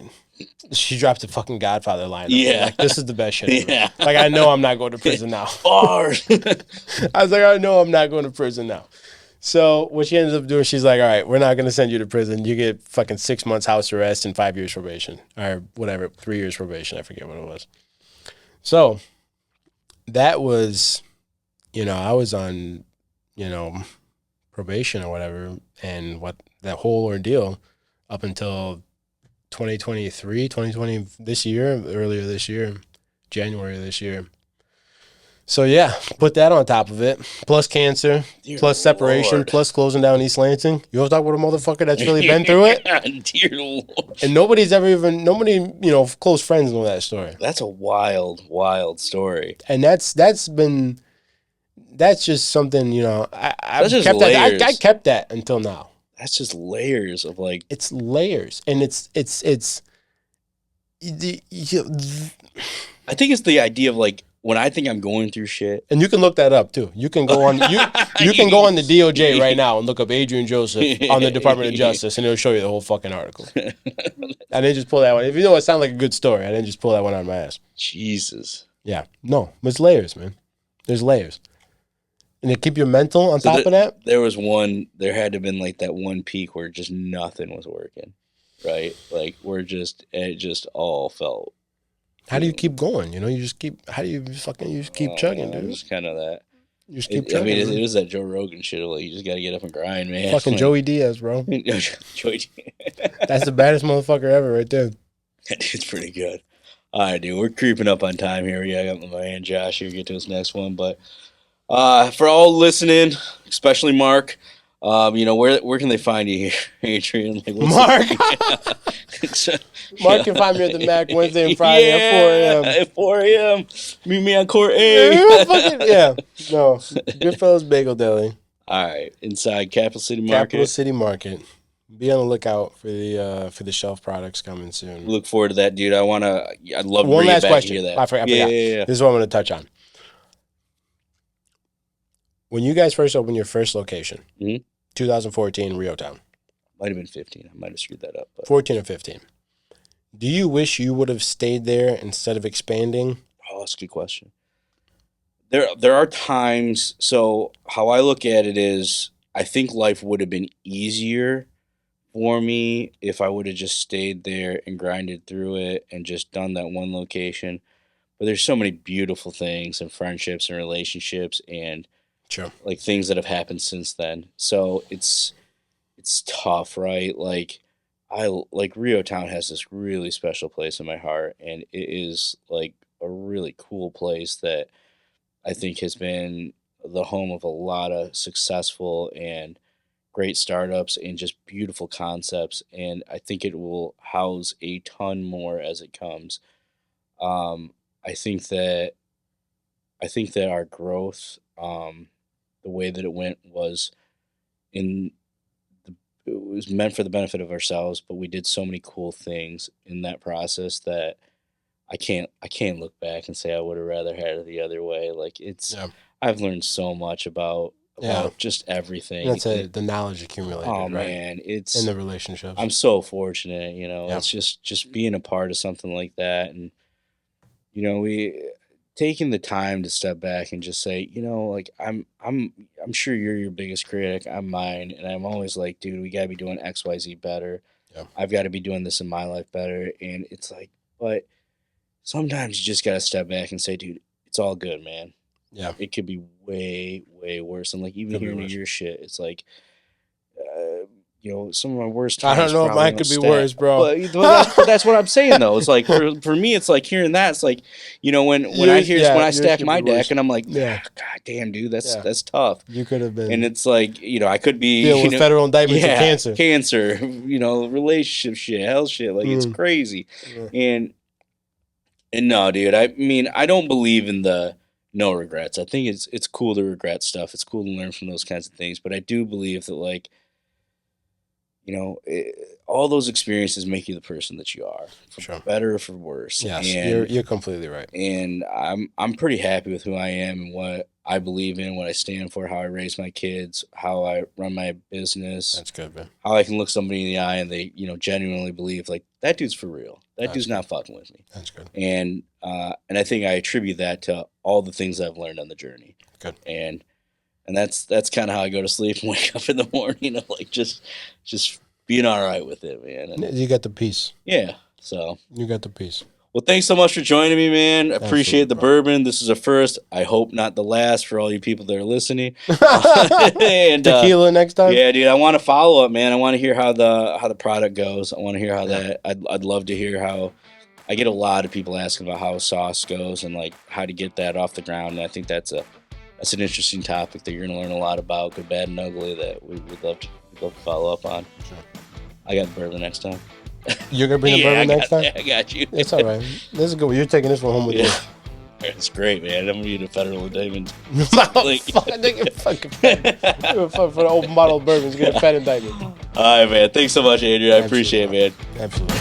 She dropped the fucking Godfather line on me. Yeah. Like, this is the best shit ever. Yeah. Like, I know I'm not going to prison now. Bars. I was like, I know I'm not going to prison now. So what she ended up doing, she's like, "All right, we're not going to send you to prison. You get fucking 6 months house arrest and 5 years probation, or whatever, 3 years probation. I forget what it was." So that was, I was on, probation or whatever, and what that whole ordeal up until 2023, 2020, this year, earlier this year, January of this year. So yeah, put that on top of it, plus cancer, Dear plus separation, Lord. plus closing down East Lansing. You want to talk about a motherfucker that's really been through it? Dear Lord. And nobody, close friends know that story. That's a wild, wild story. And that's just something, I've That's just kept that. I layers. kept that until now. That's just layers of like. It's layers, and it's the I think it's the idea of like when I think I'm going through shit. and you can look that up too. You can go on you can go on the DOJ right now and look up Adrian Joseph on the Department of Justice, and it'll show you the whole fucking article. I didn't just pull that one. If you know it sounds like a good story, I didn't just pull that one out of my ass. Jesus. Yeah, no, it's layers, man. There's layers, and to keep your mental on top of that. There had to have been like that one peak where just nothing was working, right? Like it just all felt. How do you keep going? You just keep. How do you just keep chugging, dude? Just kind of that. You just keep I chugging. mean, it man. is that Joe Rogan shit. Like, you just got to get up and grind, man. Fucking Like, Joey Diaz, bro. Joey. That's the baddest motherfucker ever, right there. That dude's pretty good. All right, dude. We're creeping up on time here. I got my man Josh here to get to his next one. But for all listening, especially Mark, where can they find you here, Adrian? Like, Mark. Mark can find me at the Mac Wednesday and Friday at 4 a.m. At 4 a.m. Meet me on court A. Yeah. No. Goodfellas Bagel Deli. All right. Inside Capital City Market. Capital City Market. Be on the lookout for the shelf products coming soon. Look forward to that, dude. I'd love to One bring last it back question. to hear that. I forgot. Yeah. This is what I'm going to touch on. When you guys first opened your first location, 2014, Rio Town. Might have been 15. I might have screwed that up. But. 14 or 15. Do you wish you would have stayed there instead of expanding? Oh, that's a good question. There are times. So how I look at it is, I think life would have been easier for me if I would have just stayed there and grinded through it and just done that one location. But there's so many beautiful things and friendships and relationships and Sure. like things that have happened since then. So it's tough, right? Like like Rio Town has this really special place in my heart, and it is like a really cool place that I think has been the home of a lot of successful and great startups and just beautiful concepts. And I think it will house a ton more as it comes. Um, I think that I think that our growth, the way that it went was in it was meant for the benefit of ourselves, but we did so many cool things in that process that I can't look back and say I would have rather had it the other way. Like Yeah. I've learned so much about Yeah. just everything. That's it. The knowledge accumulated, Oh right? man, In it's the relationships. I'm so fortunate, Yeah. It's just being a part of something like that, and we taking the time to step back and just say, like I'm sure you're your biggest critic, I'm mine, and I'm always like, dude, we got to be doing XYZ better. Yeah. I've got to be doing this in my life better, and it's like, but sometimes you just got to step back and say, dude, it's all good, man. Yeah. It could be way, way worse. And like even Could be hearing worse. your shit, it's like, some of my worst I times don't know if probably mine on could be stat. worse, bro. But that's what I'm saying though. It's like for me, it's like hearing that. It's like when I Yours stack could my be deck worse. and I'm like, Yeah. God damn, dude, that's Yeah. that's tough. You could have been And it's like I could be dealing with federal indictments of cancer. cancer, relationship shit, health shit. Like it's crazy, Yeah. and no, dude. I mean, I don't believe in the no regrets. I think it's cool to regret stuff. It's cool to learn from those kinds of things. But I do believe that like all those experiences make you the person that you are, for Sure. better or for worse. Yes, And you're completely right. and I'm pretty happy with who I am and what I believe in, what I stand for, how I raise my kids, how I run my business, That's good, man. how I can look somebody in the eye and they genuinely believe like that dude's for real. That dude's not fucking with me. That's good. And I think I attribute that to all the things I've learned on the journey. Good. And that's kind of how I go to sleep and wake up in the morning of like just being all right with it, man. And You got the peace. yeah, so You got the peace. well, thanks so much for joining me, man. I appreciate the Absolutely, bourbon. This is a first. I hope not the last for all you people that are listening. And Tequila next time. yeah, dude, I want to follow up, man. I want to hear how the product goes. I want to hear how that. I'd love to hear how. I get a lot of people asking about how sauce goes and like how to get that off the ground. And I think that's an interesting topic that you're gonna learn a lot about, good, bad, and ugly. That we'd love to follow up on. Sure. I got the bourbon next time. You're gonna bring the bourbon next time. I got you. It's all right. This is good. You're taking this one home with you. It's great, man. I'm gonna need a federal indictment. Fuck, nigga, fucking for the open bottle of bourbon, get a fat indictment. All right, man. Thanks so much, Andrew. I appreciate it, man. Absolutely.